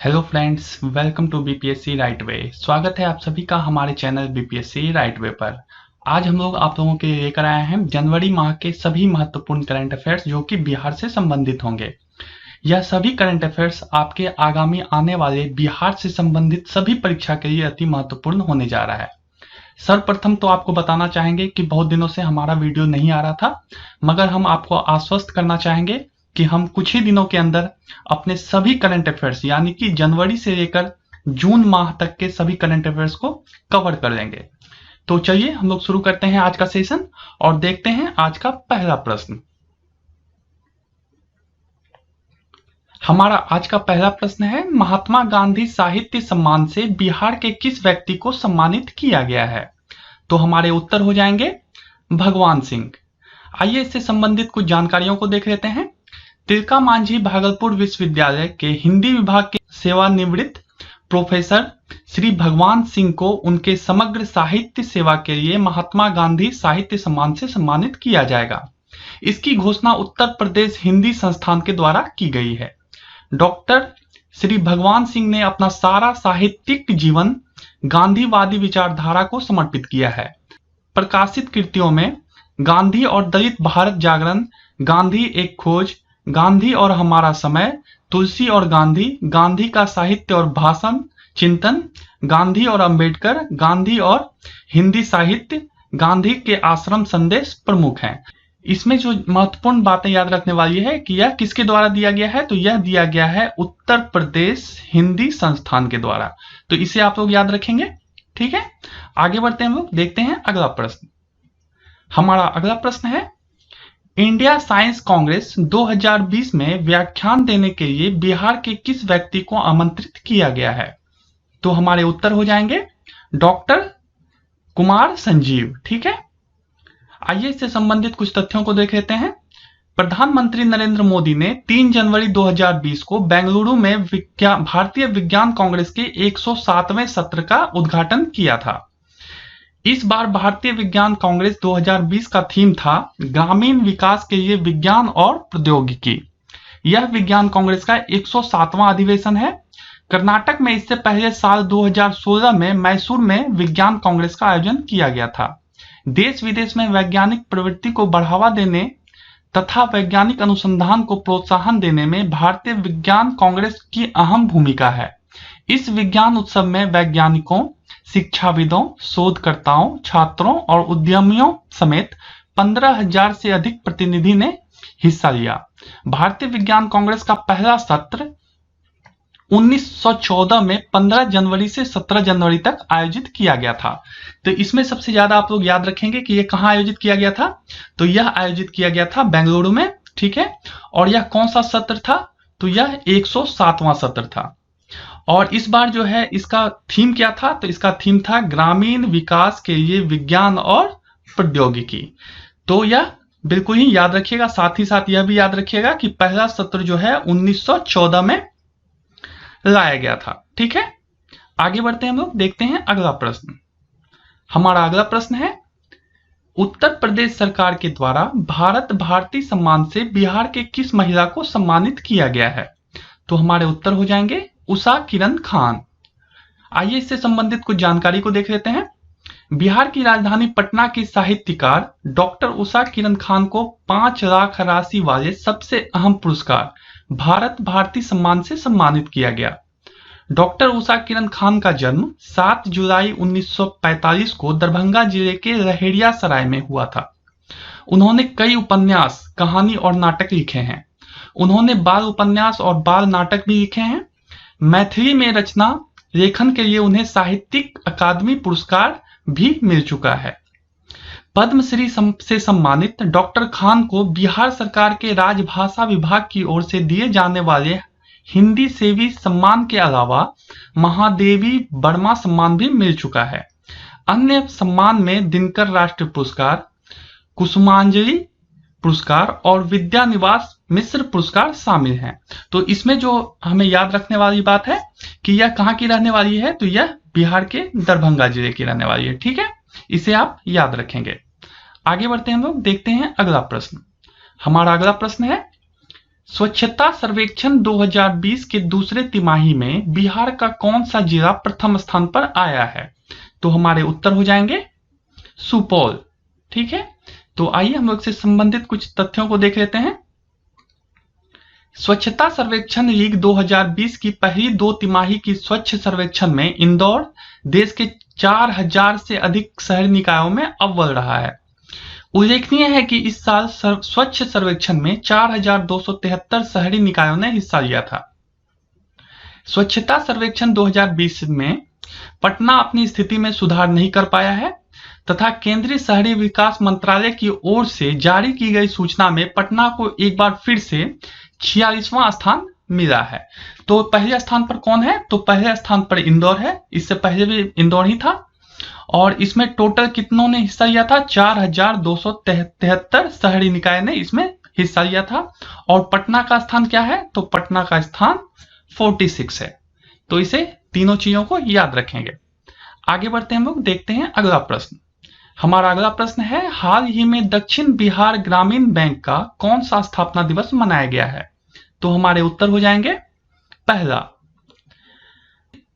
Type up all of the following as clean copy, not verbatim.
Hello friends, welcome to BPSC right way. स्वागत है आप सभी का हमारे चैनल बीपीएससी राइट वे पर। आज हम लोग आप लोगों के लिए लेकर आए हैं जनवरी माह के सभी महत्वपूर्ण करंट अफेयर्स जो कि बिहार से संबंधित होंगे। यह सभी करंट अफेयर्स आपके आगामी आने वाले बिहार से संबंधित सभी परीक्षा के लिए अति महत्वपूर्ण होने जा रहा है। सर्वप्रथम तो आपको बताना चाहेंगे कि बहुत दिनों से हमारा वीडियो नहीं आ रहा था, मगर हम आपको आश्वस्त करना चाहेंगे कि हम कुछ ही दिनों के अंदर अपने सभी करंट अफेयर्स यानी कि जनवरी से लेकर जून माह तक के सभी करंट अफेयर्स को कवर कर लेंगे। तो चलिए हम लोग शुरू करते हैं आज का सेशन और देखते हैं आज का पहला प्रश्न। हमारा आज का पहला प्रश्न है, महात्मा गांधी साहित्य सम्मान से बिहार के किस व्यक्ति को सम्मानित किया गया है? तो हमारे उत्तर हो जाएंगे भगवान सिंह। आइए इससे संबंधित कुछ जानकारियों को देख लेते हैं। तिलका मांझी भागलपुर विश्वविद्यालय के हिंदी विभाग के सेवानिवृत्त प्रोफेसर श्री भगवान सिंह को उनके समग्र साहित्य सेवा के लिए महात्मा गांधी साहित्य सम्मान से सम्मानित किया जाएगा। इसकी घोषणा उत्तर प्रदेश हिंदी संस्थान के द्वारा की गई है। डॉक्टर श्री भगवान सिंह ने अपना सारा साहित्यिक जीवन गांधीवादी विचारधारा को समर्पित किया है। प्रकाशित कृतियों में गांधी और दलित भारत जागरण, गांधी एक खोज, गांधी और हमारा समय, तुलसी और गांधी, गांधी का साहित्य और भाषण चिंतन, गांधी और अंबेडकर, गांधी और हिंदी साहित्य, गांधी के आश्रम संदेश प्रमुख हैं। इसमें जो महत्वपूर्ण बातें याद रखने वाली है कि यह किसके द्वारा दिया गया है, तो यह दिया गया है उत्तर प्रदेश हिंदी संस्थान के द्वारा। तो इसे आप लोग याद रखेंगे। ठीक है, आगे बढ़ते हैं हम लोग, देखते हैं अगला प्रश्न। हमारा अगला प्रश्न है, इंडिया साइंस कांग्रेस 2020 में व्याख्यान देने के लिए बिहार के किस व्यक्ति को आमंत्रित किया गया है? तो हमारे उत्तर हो जाएंगे डॉक्टर कुमार संजीव। ठीक है, आइए इससे संबंधित कुछ तथ्यों को देख लेते हैं। प्रधानमंत्री नरेंद्र मोदी ने 3 जनवरी 2020 को बेंगलुरु में भारतीय विज्ञान कांग्रेस के 107वें सत्र का उद्घाटन किया था। इस बार भारतीय विज्ञान कांग्रेस 2020 का थीम था ग्रामीण विकास के लिए विज्ञान और प्रौद्योगिकी। यह विज्ञान कांग्रेस का 107वां अधिवेशन है। कर्नाटक में इससे पहले साल 2016 में मैसूर में विज्ञान कांग्रेस का आयोजन किया गया था। देश विदेश में वैज्ञानिक प्रवृत्ति को बढ़ावा देने तथा वैज्ञानिक अनुसंधान को प्रोत्साहन देने में भारतीय विज्ञान कांग्रेस की अहम भूमिका है। इस विज्ञान उत्सव में वैज्ञानिकों, शिक्षाविदों, शोधकर्ताओं, छात्रों और उद्यमियों समेत 15,000 से अधिक प्रतिनिधि ने हिस्सा लिया। भारतीय विज्ञान कांग्रेस का पहला सत्र 1914 में 15 जनवरी से 17 जनवरी तक आयोजित किया गया था। तो इसमें सबसे ज्यादा आप लोग याद रखेंगे कि यह कहां आयोजित किया गया था, तो यह आयोजित किया गया था बेंगलुरु में। ठीक है, और यह कौन सा सत्र था, तो यह 107वां सत्र था। और इस बार जो है इसका थीम क्या था, तो इसका थीम था ग्रामीण विकास के लिए विज्ञान और प्रौद्योगिकी। तो यह बिल्कुल ही याद रखिएगा। साथ ही साथ यह भी याद रखिएगा कि पहला सत्र जो है 1914 में लाया गया था। ठीक है, आगे बढ़ते हैं हम लोग, देखते हैं अगला प्रश्न। हमारा अगला प्रश्न है, उत्तर प्रदेश सरकार के द्वारा भारत भारती सम्मान से बिहार के किस महिला को सम्मानित किया गया है? तो हमारे उत्तर हो जाएंगे उषा किरण खान। आइए इससे संबंधित कुछ जानकारी को देख लेते हैं। बिहार की राजधानी पटना की साहित्यकार डॉक्टर उषा किरण खान को 5 लाख राशि वाले सबसे अहम पुरस्कार भारत भारती सम्मान से सम्मानित किया गया। डॉक्टर उषा किरण खान का जन्म 7 जुलाई 1945 को दरभंगा जिले के लहेरिया सराय में हुआ था। उन्होंने कई उपन्यास, कहानी और नाटक लिखे हैं। उन्होंने बाल उपन्यास और बाल नाटक भी लिखे हैं। मैथिली में रचना लेखन के लिए उन्हें साहित्यिक अकादमी पुरस्कार भी मिल चुका है। पद्मश्री से सम्मानित डॉक्टर खान को बिहार सरकार के राजभाषा विभाग की ओर से दिए जाने वाले हिंदी सेवी सम्मान के अलावा महादेवी वर्मा सम्मान भी मिल चुका है। अन्य सम्मान में दिनकर राष्ट्रीय पुरस्कार, कुसुमांजलि पुरस्कार और विद्या निवास मिश्र पुरस्कार शामिल हैं। तो इसमें जो हमें याद रखने वाली बात है कि यह कहाँ की रहने वाली है, तो यह बिहार के दरभंगा जिले की रहने वाली है। ठीक है, इसे आप याद रखेंगे। आगे बढ़ते हैं हम लोग, देखते हैं अगला प्रश्न। हमारा अगला प्रश्न है, स्वच्छता सर्वेक्षण 2020 के दूसरे तिमाही में बिहार का कौन सा जिला प्रथम स्थान पर आया है? तो हमारे उत्तर हो जाएंगे सुपौल। ठीक है, तो आइए हम लोग से संबंधित कुछ तथ्यों को देख लेते हैं। स्वच्छता सर्वेक्षण लीग 2020 की पहली 2 तिमाही की स्वच्छ सर्वेक्षण में इंदौर देश के 4000 से अधिक शहरी निकायों में अव्वल रहा है। उल्लेखनीय है कि इस साल स्वच्छ सर्वेक्षण में 4273 शहरी निकायों ने हिस्सा लिया था। स्वच्छता सर्वेक्षण 2020 में पटना अपनी स्थिति में सुधार नहीं कर पाया है तथा केंद्रीय शहरी विकास मंत्रालय की ओर से जारी की गई सूचना में पटना को एक बार फिर से 46वां स्थान मिला है। तो पहले स्थान पर कौन है? तो पहले स्थान पर इंदौर है। इससे पहले भी इंदौर ही था और इसमें टोटल कितनों ने हिस्सा लिया था? 4273 शहरी निकाय ने इसमें हिस्सा लिया था। और पटना का स्थान क्या है? तो पटना का स्थान 46 है। तो इसे तीनों चीजों को याद रखेंगे। आगे बढ़ते हैं हम लोग, देखते हैं अगला प्रश्न। हमारा अगला प्रश्न है, हाल ही में दक्षिण बिहार ग्रामीण बैंक का कौन सा स्थापना दिवस मनाया गया है? तो हमारे उत्तर हो जाएंगे पहला।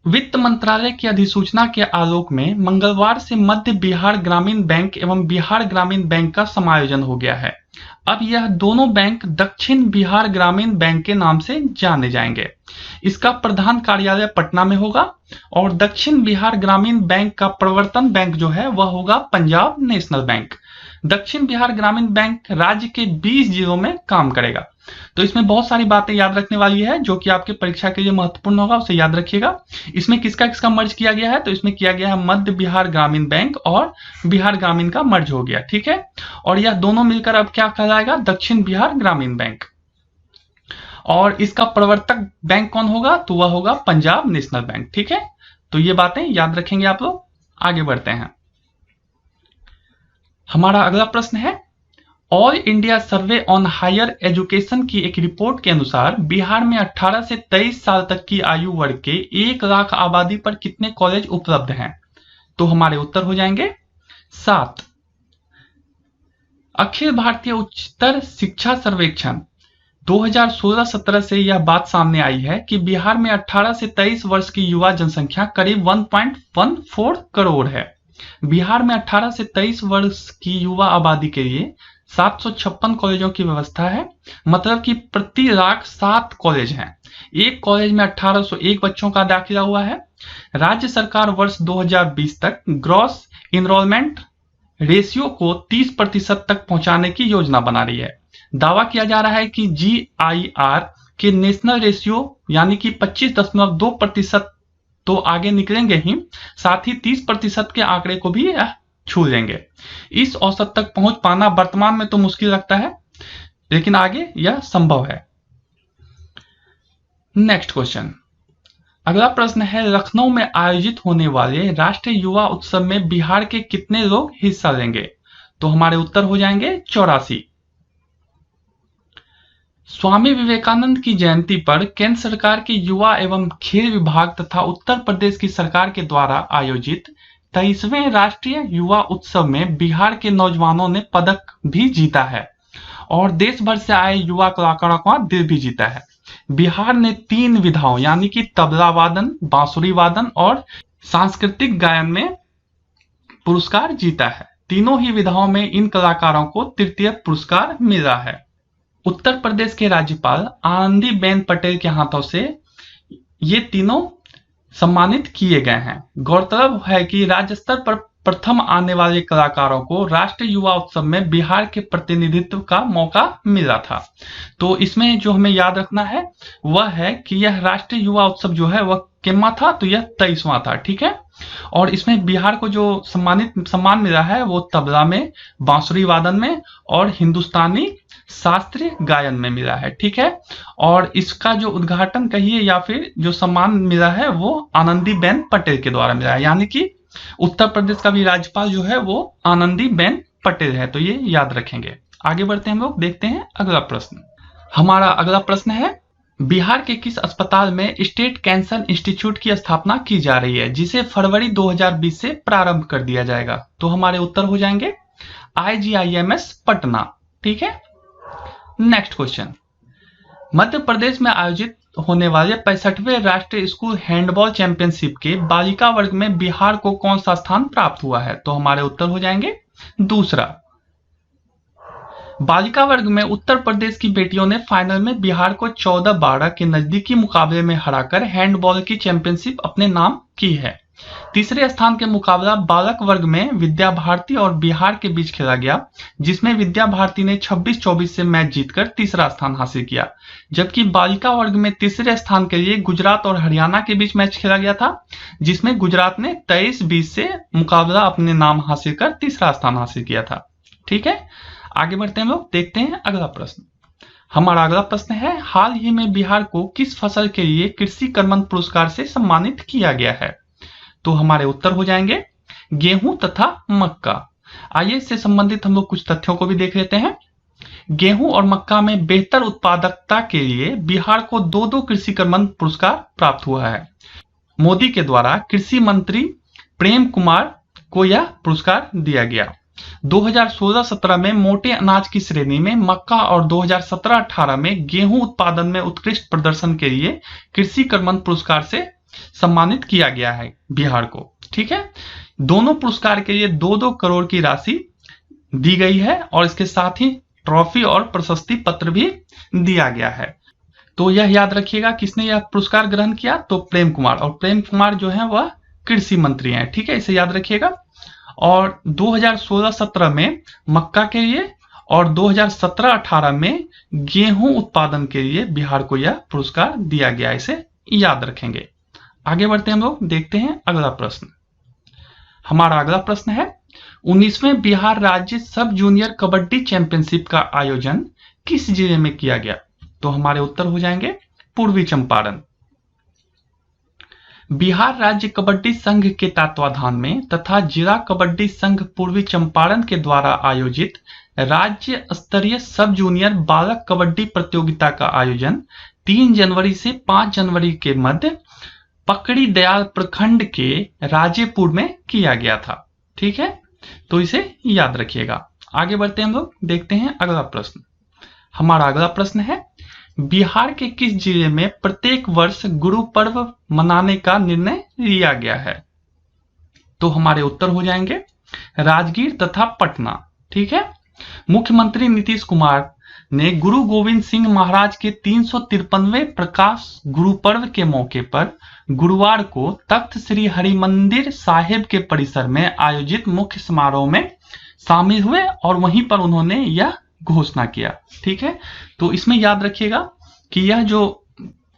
वित्त मंत्रालय की अधिसूचना के आलोक में मंगलवार से मध्य बिहार ग्रामीण बैंक एवं बिहार ग्रामीण बैंक का समायोजन हो गया है। अब यह दोनों बैंक दक्षिण बिहार ग्रामीण बैंक के नाम से जाने जाएंगे। इसका प्रधान कार्यालय पटना में होगा और दक्षिण बिहार ग्रामीण बैंक का प्रवर्तन बैंक जो है वह होगा पंजाब नेशनल बैंक। दक्षिण बिहार ग्रामीण बैंक राज्य के 20 जिलों में काम करेगा। तो इसमें बहुत सारी बातें याद रखने वाली है जो कि आपके परीक्षा के लिए महत्वपूर्ण होगा, उसे याद रखिएगा। इसमें किसका किसका मर्ज किया गया है? तो इसमें किया गया है मध्य बिहार ग्रामीण बैंक और बिहार ग्रामीण का मर्ज हो गया। ठीक है, और यह दोनों मिलकर अब क्या कहलाएगा? दक्षिण बिहार ग्रामीण बैंक। और इसका प्रवर्तक बैंक कौन होगा? तो वह होगा पंजाब नेशनल बैंक। ठीक है, तो ये बातें याद रखेंगे आप लोग। आगे बढ़ते हैं। हमारा अगला प्रश्न है, All India Survey on Higher Education की एक रिपोर्ट के अनुसार बिहार में 18 से 23 साल तक की आयु वर्ग के 1 लाख आबादी पर कितने कॉलेज उपलब्ध हैं? तो हमारे उत्तर हो जाएंगे 7। अखिल भारतीय उच्चतर शिक्षा सर्वेक्षण 2016-17 से यह बात सामने आई है कि बिहार में 18 से 23 वर्ष की युवा जनसंख्या करीब 1.14 करोड़ है। बिहार में 18 से 23 वर्ष की युवा आबादी के लिए 756 कॉलेजों की व्यवस्था है। मतलब कि प्रति लाख 7 कॉलेज हैं। एक कॉलेज में 1801 बच्चों का दाखिला हुआ है। राज्य सरकार वर्ष 2020 तक ग्रॉस इनरोलमेंट रेशियो को 30% तक पहुंचाने की योजना बना रही है। दावा किया जा रहा है कि GIR के नेशनल रेशियो यानी कि 25.2% तो आगे निकलेंगे ही, साथ ही 30% के आंकड़े को भी छू लेंगे। इस औसत तक पहुंच पाना वर्तमान में तो मुश्किल लगता है, लेकिन आगे यह संभव है। नेक्स्ट क्वेश्चन, अगला प्रश्न है, लखनऊ में आयोजित होने वाले राष्ट्रीय युवा उत्सव में बिहार के कितने लोग हिस्सा लेंगे? तो हमारे उत्तर हो जाएंगे 84। स्वामी विवेकानंद की जयंती पर केंद्र सरकार के युवा एवं खेल विभाग तथा उत्तर प्रदेश की सरकार के द्वारा आयोजित 23वें राष्ट्रीय युवा उत्सव में बिहार के नौजवानों ने पदक भी जीता है और देश भर से आए युवा कलाकारों का दिल भी जीता है। बिहार ने 3 विधाओं यानी कि तबला वादन, बांसुरी वादन और सांस्कृतिक गायन में पुरस्कार जीता है। तीनों ही विधाओं में इन कलाकारों को तृतीय पुरस्कार मिला है। उत्तर प्रदेश के राज्यपाल आनंदीबेन पटेल के हाथों से ये तीनों सम्मानित किए गए हैं। गौरतलब है कि राज्य स्तर पर प्रथम आने वाले कलाकारों को राष्ट्रीय युवा उत्सव में बिहार के प्रतिनिधित्व का मौका मिला था। तो इसमें जो हमें याद रखना है वह है कि यह राष्ट्रीय युवा उत्सव जो है वह कितना था? तो यह 23वां था। ठीक है, और इसमें बिहार को जो सम्मान मिला है वो तबला में, बांसुरी वादन में और हिंदुस्तानी शास्त्रीय गायन में मिला है। ठीक है, और इसका जो उद्घाटन कहिए या फिर जो सम्मान मिला है वो आनंदीबेन पटेल के द्वारा मिला है, यानी कि उत्तर प्रदेश का भी राज्यपाल जो है वो आनंदीबेन पटेल है। तो ये याद रखेंगे। आगे बढ़ते हैं हम लोग, देखते हैं अगला प्रश्न। हमारा अगला प्रश्न है, बिहार के किस अस्पताल में स्टेट कैंसर इंस्टीट्यूट की स्थापना की जा रही है जिसे फरवरी 2020 से प्रारंभ कर दिया जाएगा? तो हमारे उत्तर हो जाएंगे IGIMS पटना। ठीक है, नेक्स्ट क्वेश्चन, मध्य प्रदेश में आयोजित होने वाले 65वें राष्ट्रीय स्कूल हैंडबॉल चैंपियनशिप के बालिका वर्ग में बिहार को कौन सा स्थान प्राप्त हुआ है? तो हमारे उत्तर हो जाएंगे दूसरा। बालिका वर्ग में उत्तर प्रदेश की बेटियों ने फाइनल में बिहार को 14-12 के नजदीकी मुकाबले में हराकर हैंडबॉल की चैंपियनशिप अपने नाम की है। तीसरे स्थान के मुकाबला बालक वर्ग में विद्या भारती और बिहार के बीच खेला गया, जिसमें विद्या भारती ने 26-24 से मैच जीतकर तीसरा स्थान हासिल किया, जबकि बालिका वर्ग में तीसरे स्थान के लिए गुजरात और हरियाणा के बीच मैच खेला गया था, जिसमें गुजरात ने 23-20 से मुकाबला अपने नाम हासिल कर तीसरा स्थान हासिल किया था। ठीक है, आगे बढ़ते हैं लोग, देखते हैं अगला प्रश्न। हमारा अगला प्रश्न है, हाल ही में बिहार को किस फसल के लिए कृषि कर्मण पुरस्कार से सम्मानित किया गया है? तो हमारे उत्तर हो जाएंगे गेहूं तथा मक्का। आइए इससे संबंधित हम लोग कुछ तथ्यों को भी देख लेते हैं। गेहूं और मक्का में बेहतर उत्पादकता के लिए बिहार को 2 कृषि कर्मण पुरस्कार प्राप्त हुआ है। मोदी के द्वारा कृषि मंत्री प्रेम कुमार को यह पुरस्कार दिया गया। 2016-17 में मोटे अनाज की श्रेणी में मक्का और 2017-18 में गेहूं उत्पादन में उत्कृष्ट प्रदर्शन के लिए कृषि कर्मण पुरस्कार से सम्मानित किया गया है बिहार को। ठीक है, दोनों पुरस्कार के लिए 2-2 करोड़ की राशि दी गई है और इसके साथ ही ट्रॉफी और प्रशस्ति पत्र भी दिया गया है। तो यह याद रखिएगा, किसने यह पुरस्कार ग्रहण किया? तो प्रेम कुमार, और प्रेम कुमार जो है वह कृषि मंत्री हैं। ठीक है, इसे याद रखिएगा। और 2016-17 में मक्का के लिए और 2017-18 में गेहूं उत्पादन के लिए बिहार को यह पुरस्कार दिया गया, इसे याद रखेंगे। आगे बढ़ते हैं हम लोग, देखते हैं अगला प्रश्न। हमारा अगला प्रश्न है, 19वें बिहार राज्य सब जूनियर कबड्डी चैंपियनशिप का आयोजन किस जिले में किया गया? तो हमारे उत्तर हो जाएंगे पूर्वी चंपारण। बिहार राज्य कबड्डी संघ के तत्वाधान में तथा जिला कबड्डी संघ पूर्वी चंपारण के द्वारा आयोजित राज्य स्तरीय सब जूनियर बालक कबड्डी प्रतियोगिता का आयोजन 3 जनवरी से 5 जनवरी के मध्य पकड़ी दयाल प्रखंड के राजेपुर में किया गया था। ठीक है, तो इसे याद रखिएगा। आगे बढ़ते हैं हम लोग, देखते हैं अगला प्रश्न। हमारा अगला प्रश्न है, बिहार के किस जिले में प्रत्येक वर्ष गुरु पर्व मनाने का निर्णय लिया गया है? तो हमारे उत्तर हो जाएंगे राजगीर तथा पटना। ठीक है, मुख्यमंत्री नीतीश कुमार ने गुरु गोविंद सिंह महाराज के 353वें प्रकाश गुरु पर्व के मौके पर गुरुवार को तख्त श्री हरिमंदिर साहिब के परिसर में आयोजित मुख्य समारोह में शामिल हुए और वहीं पर उन्होंने यह घोषणा किया। ठीक है, तो इसमें याद रखिएगा कि यह जो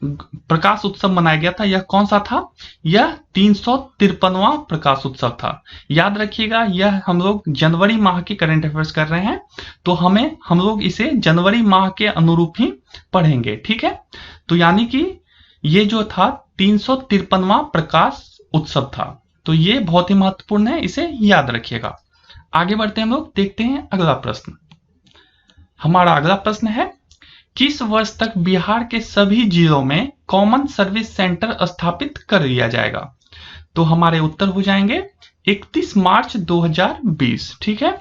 प्रकाश उत्सव मनाया गया था यह कौन सा था? यह 353वां प्रकाश उत्सव था। याद रखिएगा, यह हम लोग जनवरी माह के करंट अफेयर्स कर रहे हैं, तो हम लोग इसे जनवरी माह के अनुरूप ही पढ़ेंगे। ठीक है, तो यानी कि ये जो था 353वां प्रकाश उत्सव था, तो ये बहुत ही महत्वपूर्ण है, इसे याद रखिएगा। आगे बढ़ते हैं हम लोग, देखते हैं अगला प्रश्न। हमारा अगला प्रश्न है, किस वर्ष तक बिहार के सभी जिलों में कॉमन सर्विस सेंटर स्थापित कर लिया जाएगा? तो हमारे उत्तर हो जाएंगे 31 मार्च 2020। ठीक है,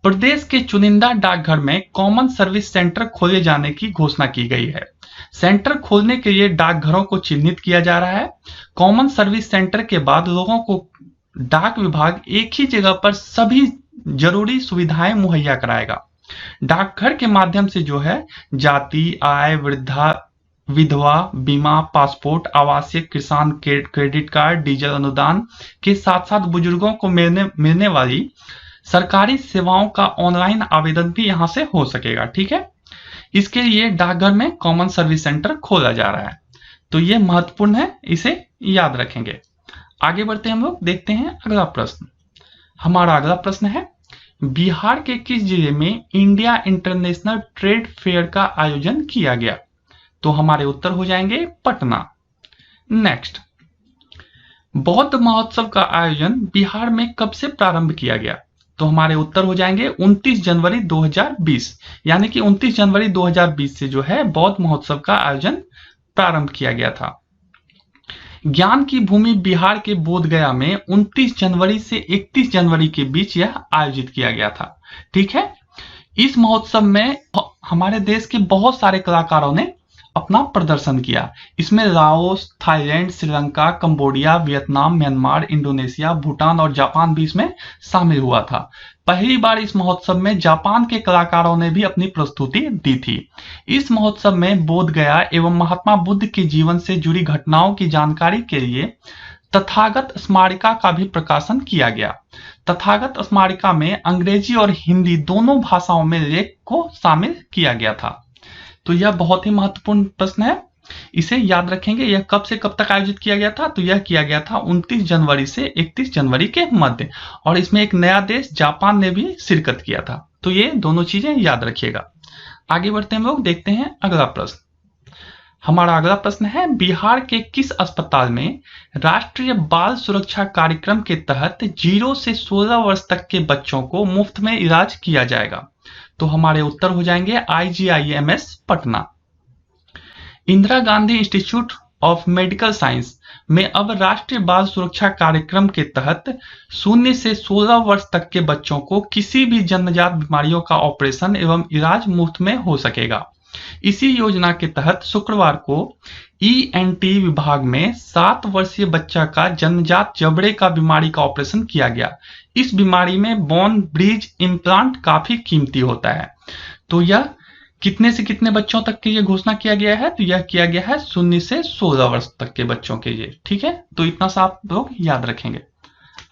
प्रदेश के चुनिंदा डाकघर में कॉमन सर्विस सेंटर खोले जाने की घोषणा की गई है। सेंटर खोलने के लिए डाकघरों को चिन्हित किया जा रहा है। कॉमन सर्विस सेंटर के बाद लोगों को डाक विभाग एक ही जगह पर सभी जरूरी सुविधाएं मुहैया कराएगा। डाकघर के माध्यम से जो है जाति, आय, वृद्धा, विधवा बीमा, पासपोर्ट, आवासीय, किसान क्रेडिट कार्ड, डीजल अनुदान के साथ साथ बुजुर्गों को मिलने वाली सरकारी सेवाओं का ऑनलाइन आवेदन भी यहां से हो सकेगा। ठीक है, इसके लिए डाकघर में कॉमन सर्विस सेंटर खोला जा रहा है, तो ये महत्वपूर्ण है, इसे याद रखेंगे। आगे बढ़ते हैं हम लोग, देखते हैं अगला प्रश्न। हमारा अगला प्रश्न है, बिहार के किस जिले में इंडिया इंटरनेशनल ट्रेड फेयर का आयोजन किया गया? तो हमारे उत्तर हो जाएंगे पटना। नेक्स्ट, बौद्ध महोत्सव का आयोजन बिहार में कब से प्रारंभ किया गया? तो हमारे उत्तर हो जाएंगे 29 जनवरी 2020, यानी कि 29 जनवरी 2020 से जो है बौद्ध महोत्सव का आयोजन प्रारंभ किया गया था। ज्ञान की भूमि बिहार के बोधगया में 29 जनवरी से 31 जनवरी के बीच यह आयोजित किया गया था। ठीक है, इस महोत्सव में हमारे देश के बहुत सारे कलाकारों ने अपना प्रदर्शन किया। इसमें Laos, Thailand, Sri Lanka, Cambodia, Vietnam, Myanmar, Indonesia, Bhutan और जापान भी इसमें शामिल हुआ था। पहली बार इस महोत्सव में जापान के कलाकारों ने भी अपनी प्रस्तुति दी थी। इस महोत्सव में बोध गया एवं महात्मा बुद्ध के जीवन से जुड़ी घटनाओं की जानकारी के लिए तथागत स्मारिका का भी प्रकाशन किया गया। तथागत स्मारिका में अंग्रेजी और हिंदी दोनों भाषाओं में लेख को शामिल किया गया था। तो यह बहुत ही महत्वपूर्ण प्रश्न है, इसे याद रखेंगे। यह कब से कब तक आयोजित किया गया था? तो यह किया गया था 29 जनवरी से 31 जनवरी के मध्य, और इसमें एक नया देश जापान ने भी शिरकत किया था। तो ये दोनों चीजें याद रखिएगा। आगे बढ़ते हैं लोग, देखते हैं अगला प्रश्न। हमारा अगला प्रश्न है, बिहार के किस अस्पताल में राष्ट्रीय बाल सुरक्षा कार्यक्रम के तहत 0 से 16 वर्ष तक के बच्चों को मुफ्त में इलाज किया जाएगा? तो हमारे उत्तर हो जाएंगे IGIMS Patna. Indira Gandhi institute of medical science में अब राष्ट्रीय बाल सुरक्षा कार्यक्रम के तहत 0 से 16 वर्ष तक के बच्चों को किसी भी जन्मजात बीमारियों का ऑपरेशन एवं इलाज मुफ्त में हो सकेगा। इसी योजना के तहत शुक्रवार को ENT विभाग में 7 वर्षीय बच्चा का जन्मजात जबड़े का बीमारी का ऑपरेशन किया गया। इस बीमारी में बोन ब्रिज इम्प्लांट काफी कीमती होता है। तो यह कितने से कितने बच्चों तक के लिए घोषणा किया गया है? तो यह किया गया है 0 से 16 वर्ष तक के बच्चों के लिए। ठीक है, तो इतना सा आप लोग याद रखेंगे।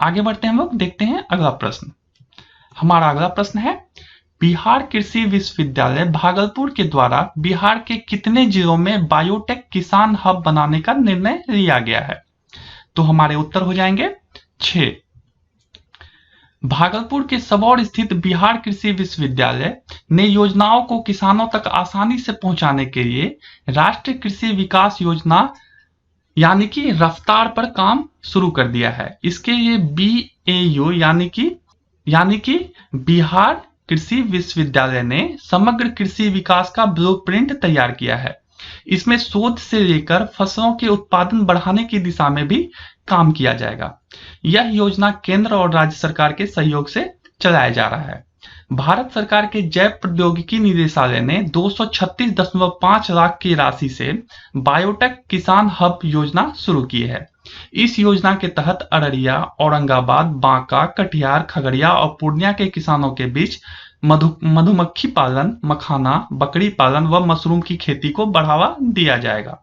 आगे बढ़ते हैं हम लोग, देखते हैं अगला प्रश्न। हमारा अगला प्रश्न है, बिहार कृषि विश्वविद्यालय भागलपुर के द्वारा बिहार के कितने जिलों में बायोटेक किसान हब बनाने का निर्णय लिया गया है? तो हमारे उत्तर हो जाएंगे 6। भागलपुर के सबौर स्थित बिहार कृषि विश्वविद्यालय ने योजनाओं को किसानों तक आसानी से पहुंचाने के लिए राष्ट्रीय कृषि विकास योजना यानी कि रफ्तार पर काम शुरू कर दिया है। इसके लिए BAU यानी कि बिहार कृषि विश्वविद्यालय ने समग्र कृषि विकास का ब्लूप्रिंट तैयार किया है। इसमें शोध से लेकर फसलों के उत्पादन बढ़ाने की दिशा में भी काम किया जाएगा। यह योजना केंद्र और राज्य सरकार के सहयोग से चलाया जा रहा है। भारत सरकार के जैव प्रौद्योगिकी निदेशालय ने 236.5 लाख की राशि से बायोटेक किसान हब योजना शुरू की है। इस योजना के तहत अररिया, औरंगाबाद, बांका, कटिहार, खगड़िया और पूर्णिया के किसानों के बीच मधुमक्खी पालन, मखाना, बकरी पालन व मशरूम की खेती को बढ़ावा दिया जाएगा।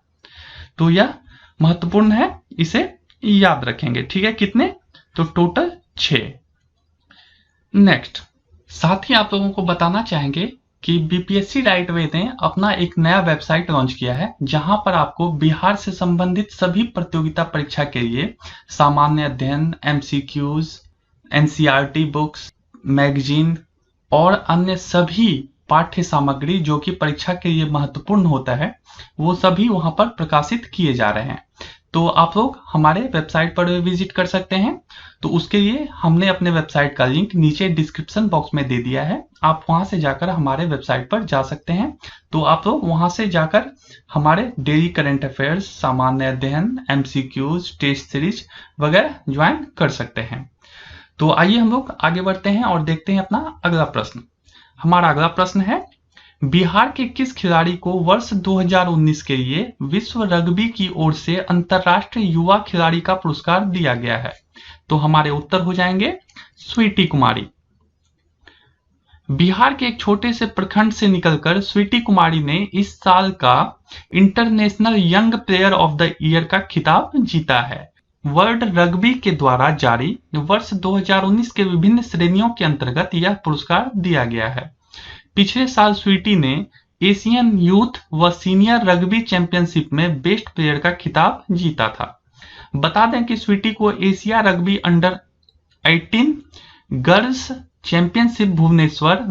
तो यह महत्वपूर्ण है, इसे याद रखेंगे। ठीक है, कितने? तो टोटल 6। नेक्स्ट, साथ ही आप लोगों को बताना चाहेंगे कि BPSC राइटवे ने अपना एक नया वेबसाइट लॉन्च किया है, जहां पर आपको बिहार से संबंधित सभी प्रतियोगिता परीक्षा के लिए सामान्य अध्ययन, MCQs, NCERT बुक्स, मैगजीन और अन्य सभी पाठ्य सामग्री जो कि परीक्षा के लिए महत्वपूर्ण होता है, वो सभी वहां पर प्रकाशित किए जा रहे हैं। तो आप लोग हमारे वेबसाइट पर विजिट कर सकते हैं। तो उसके लिए हमने अपने वेबसाइट का लिंक नीचे डिस्क्रिप्शन बॉक्स में दे दिया है। आप वहां से जाकर हमारे वेबसाइट पर जा सकते हैं। तो आप लोग वहां से जाकर हमारे डेली करंट अफेयर्स, सामान्य अध्ययन, MCQs, टेस्ट सीरीज वगैरह ज्वाइन कर सकते हैं। तो आइए हम लोग आगे बढ़ते हैं और देखते हैं अपना अगला प्रश्न। हमारा अगला प्रश्न है, बिहार के किस खिलाड़ी को वर्ष 2019 के लिए विश्व रग्बी की ओर से अंतरराष्ट्रीय युवा खिलाड़ी का पुरस्कार दिया गया है? तो हमारे उत्तर हो जाएंगे स्वीटी कुमारी। बिहार के एक छोटे से प्रखंड से निकलकर स्वीटी कुमारी ने इस साल का international young player of the year का खिताब जीता है। वर्ल्ड रग्बी के द्वारा जारी वर्ष 2019 के विभिन्न श्रेणियों के अंतर्गत यह पुरस्कार दिया गया है। पिछले साल स्वीटी ने एशियन यूथ व सीनियर रग्बी चैंपियनशिप में बेस्ट प्लेयर का खिताब जीता था। बता दें कि स्वीटी को Asia rugby under 18 girls championship Bhubaneswar,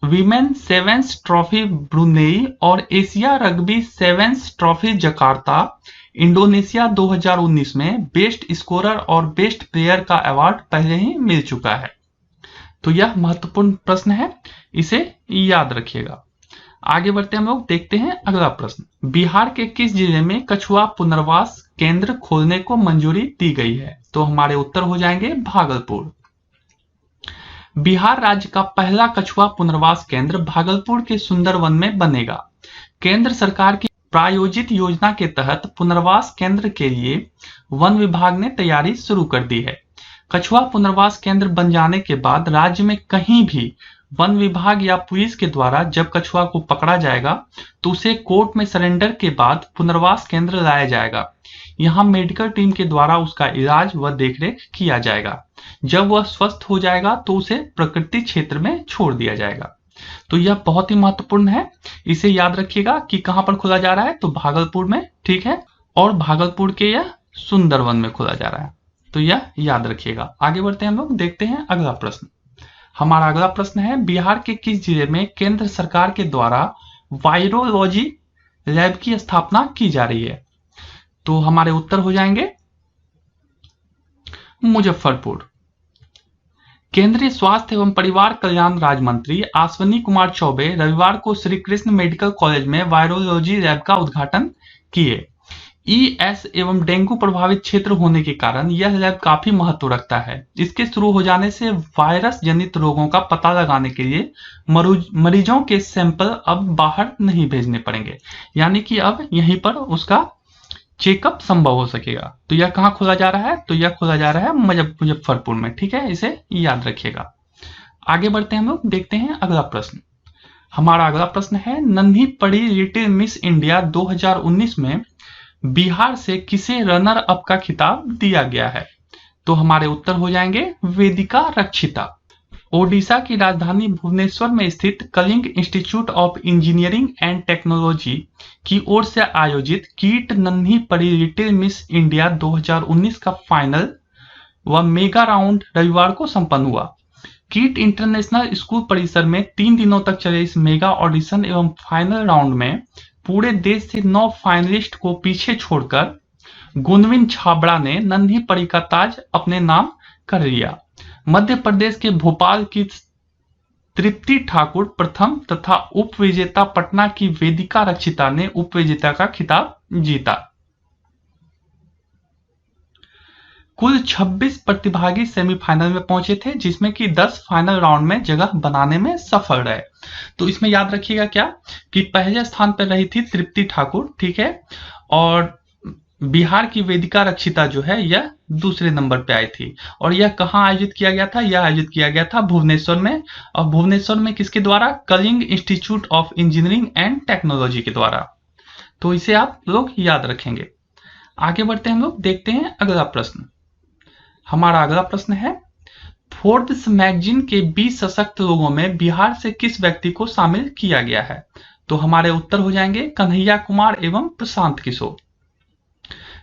women sevens trophy Brunei और Asia rugby sevens trophy Jakarta Indonesia 2019 में बेस्ट स्कोरर और बेस्ट प्लेयर का अवार्ड पहले ही मिल चुका है। तो यह महत्वपूर्ण प्रश्न है, इसे याद रखिएगा। आगे बढ़ते हम लोग, देखते हैं अगला प्रश्न। बिहार के किस जिले में कछुआ पुनर्वास केंद्र खोलने को मंजूरी दी गई है? तो हमारे उत्तर हो जाएंगे भागलपुर। बिहार राज्य का पहला कछुआ पुनर्वास केंद्र भागलपुर के सुंदरवन में बनेगा। केंद्र सरकार की प्रायोजित योजना के तहत पुनर्वास केंद्र के लिए वन विभाग ने तैयारी शुरू कर दी है। कछुआ पुनर्वास केंद्र बन जाने के बाद राज्य में कहीं भी वन विभाग या पुलिस के द्वारा जब कछुआ को पकड़ा जाएगा तो उसे कोर्ट में सरेंडर के बाद पुनर्वास केंद्र लाया जाएगा। यहाँ मेडिकल टीम के द्वारा उसका इलाज व देखरेख किया जाएगा। जब वह स्वस्थ हो जाएगा तो उसे प्रकृति क्षेत्र में छोड़ दिया जाएगा। तो यह बहुत ही महत्वपूर्ण है, इसे याद रखिएगा कि कहां पर खोला जा रहा है, तो भागलपुर में, ठीक है, और भागलपुर के यह सुंदरवन में खोला जा रहा है, तो यह याद रखिएगा। आगे बढ़ते हैं हम लोग, देखते हैं अगला प्रश्न। हमारा अगला प्रश्न है, बिहार के किस जिले में केंद्र सरकार के द्वारा वायरोलॉजी लैब की स्थापना की जा रही है? तो हमारे उत्तर हो जाएंगे मुजफ्फरपुर। केंद्रीय स्वास्थ्य एवं परिवार कल्याण राज्य मंत्री अश्विनी कुमार चौबे रविवार को श्री कृष्ण मेडिकल कॉलेज में वायरोलॉजी लैब का उद्घाटन किए। ईएस एवं डेंगू प्रभावित क्षेत्र होने के कारण यह लैब काफी महत्व रखता है। इसके शुरू हो जाने से वायरस जनित रोगों का पता लगाने के लिए मरीजों के सैंपल अब बाहर नहीं भेजने पड़ेंगे, यानी कि अब यहीं पर उसका चेकअप संभव हो सकेगा। तो यह कहां खोला जा रहा है? तो यह खोला जा रहा है मुजफ्फरपुर में, ठीक है, इसे याद रखिएगा। आगे बढ़ते हैं हम लोग, देखते हैं अगला प्रश्न। हमारा अगला प्रश्न है, नन्ही पड़ी लिटिल मिस इंडिया 2019 में बिहार से किसे रनर अप का खिताब दिया गया है? तो हमारे उत्तर हो जाएंगे वेदिका रक्षिता। ओडिशा की राजधानी भुवनेश्वर में स्थित Kalinga Institute of Engineering and Technology की ओर से आयोजित कीट नन्ही पड़ी लिटिल मिस इंडिया 2019 का फाइनल व मेगा राउंड रविवार को संपन्न हुआ। कीट इंटरनेशनल स्कूल परिसर में 3 दिनों तक चले इस मेगा ऑडिशन एवं फाइनल राउंड में पूरे देश से 9 फाइनलिस्ट को पीछे छोड़कर गुनविन छाबड़ा ने नन्ही पड़ी का ताज अपने नाम कर लिया। मध्य प्रदेश के भोपाल की तृप्ति ठाकुर प्रथम तथा उपविजेता पटना की वेदिका रक्षिता ने उपविजेता का खिताब जीता। कुल 26 प्रतिभागी सेमीफाइनल में पहुंचे थे, जिसमें कि 10 फाइनल राउंड में जगह बनाने में सफल रहे। तो इसमें याद रखिएगा क्या कि पहले स्थान पर रही थी तृप्ति ठाकुर, ठीक है, और बिहार की वेदिका रक्षिता जो है यह दूसरे नंबर पे आई थी। और यह कहां आयोजित किया गया था? यह आयोजित किया गया था भुवनेश्वर में। और भुवनेश्वर में किसके द्वारा? Kalinga Institute of Engineering and Technology के द्वारा। तो इसे आप लोग याद रखेंगे। आगे बढ़ते हैं हम लोग, देखते हैं अगला प्रश्न। हमारा अगला प्रश्न है, फोर्ब्स मैगजीन के 20 सशक्त लोगों में बिहार से किस व्यक्ति को शामिल किया गया है? तो हमारे उत्तर हो जाएंगे कन्हैया कुमार एवं प्रशांत किशोर।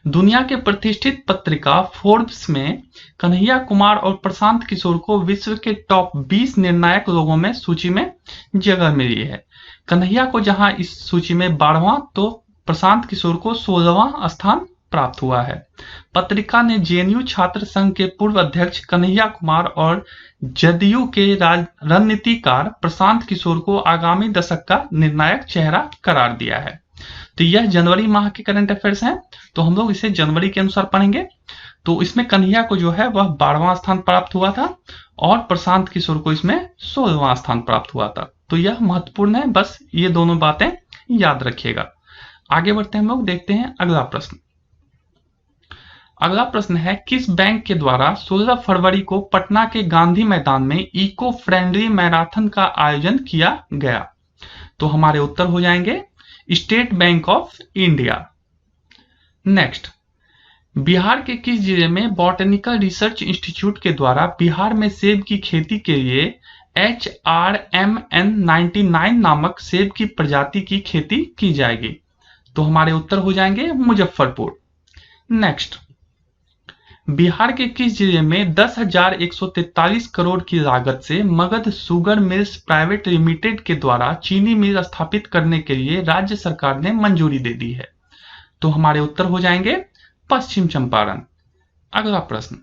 दुनिया के प्रतिष्ठित पत्रिका फोर्ब्स में कन्हैया कुमार और प्रशांत किशोर को विश्व के टॉप 20 निर्णायक लोगों में सूची में जगह मिली है। कन्हैया को जहां इस सूची में 12वां तो प्रशांत किशोर को 16वां स्थान प्राप्त हुआ है। पत्रिका ने जेएनयू छात्र संघ के पूर्व अध्यक्ष कन्हैया कुमार और जदयू के रणनीतिकार प्रशांत किशोर को आगामी दशक का निर्णायक चेहरा करार दिया है। तो यह जनवरी माह के करंट अफेयर्स हैं, तो हम लोग इसे जनवरी के अनुसार पढ़ेंगे। तो इसमें कन्हैया को जो है वह 12वां स्थान प्राप्त हुआ था और प्रशांत किशोर को इसमें 16वां स्थान प्राप्त हुआ था। तो यह महत्वपूर्ण है, बस ये दोनों बातें याद रखिएगा। आगे बढ़ते हैं हम लोग, देखते हैं अगला प्रश्न। अगला प्रश्न है, किस बैंक के द्वारा 16 फरवरी को पटना के गांधी मैदान में इको फ्रेंडली मैराथन का आयोजन किया गया? तो हमारे उत्तर हो जाएंगे state bank of India. Next, Bihar के किस जिले में बॉटनिकल रिसर्च इंस्टीट्यूट के द्वारा बिहार में सेब की खेती के लिए HRMN 99 नामक सेब की प्रजाति की खेती की जाएगी? तो हमारे उत्तर हो जाएंगे मुजफ्फरपुर। नेक्स्ट, बिहार के किस जिले में 10,143 करोड़ की लागत से Magadh sugar mills private limited के द्वारा चीनी मिल स्थापित करने के लिए राज्य सरकार ने मंजूरी दे दी है? तो हमारे उत्तर हो जाएंगे पश्चिम चंपारण। अगला प्रश्न,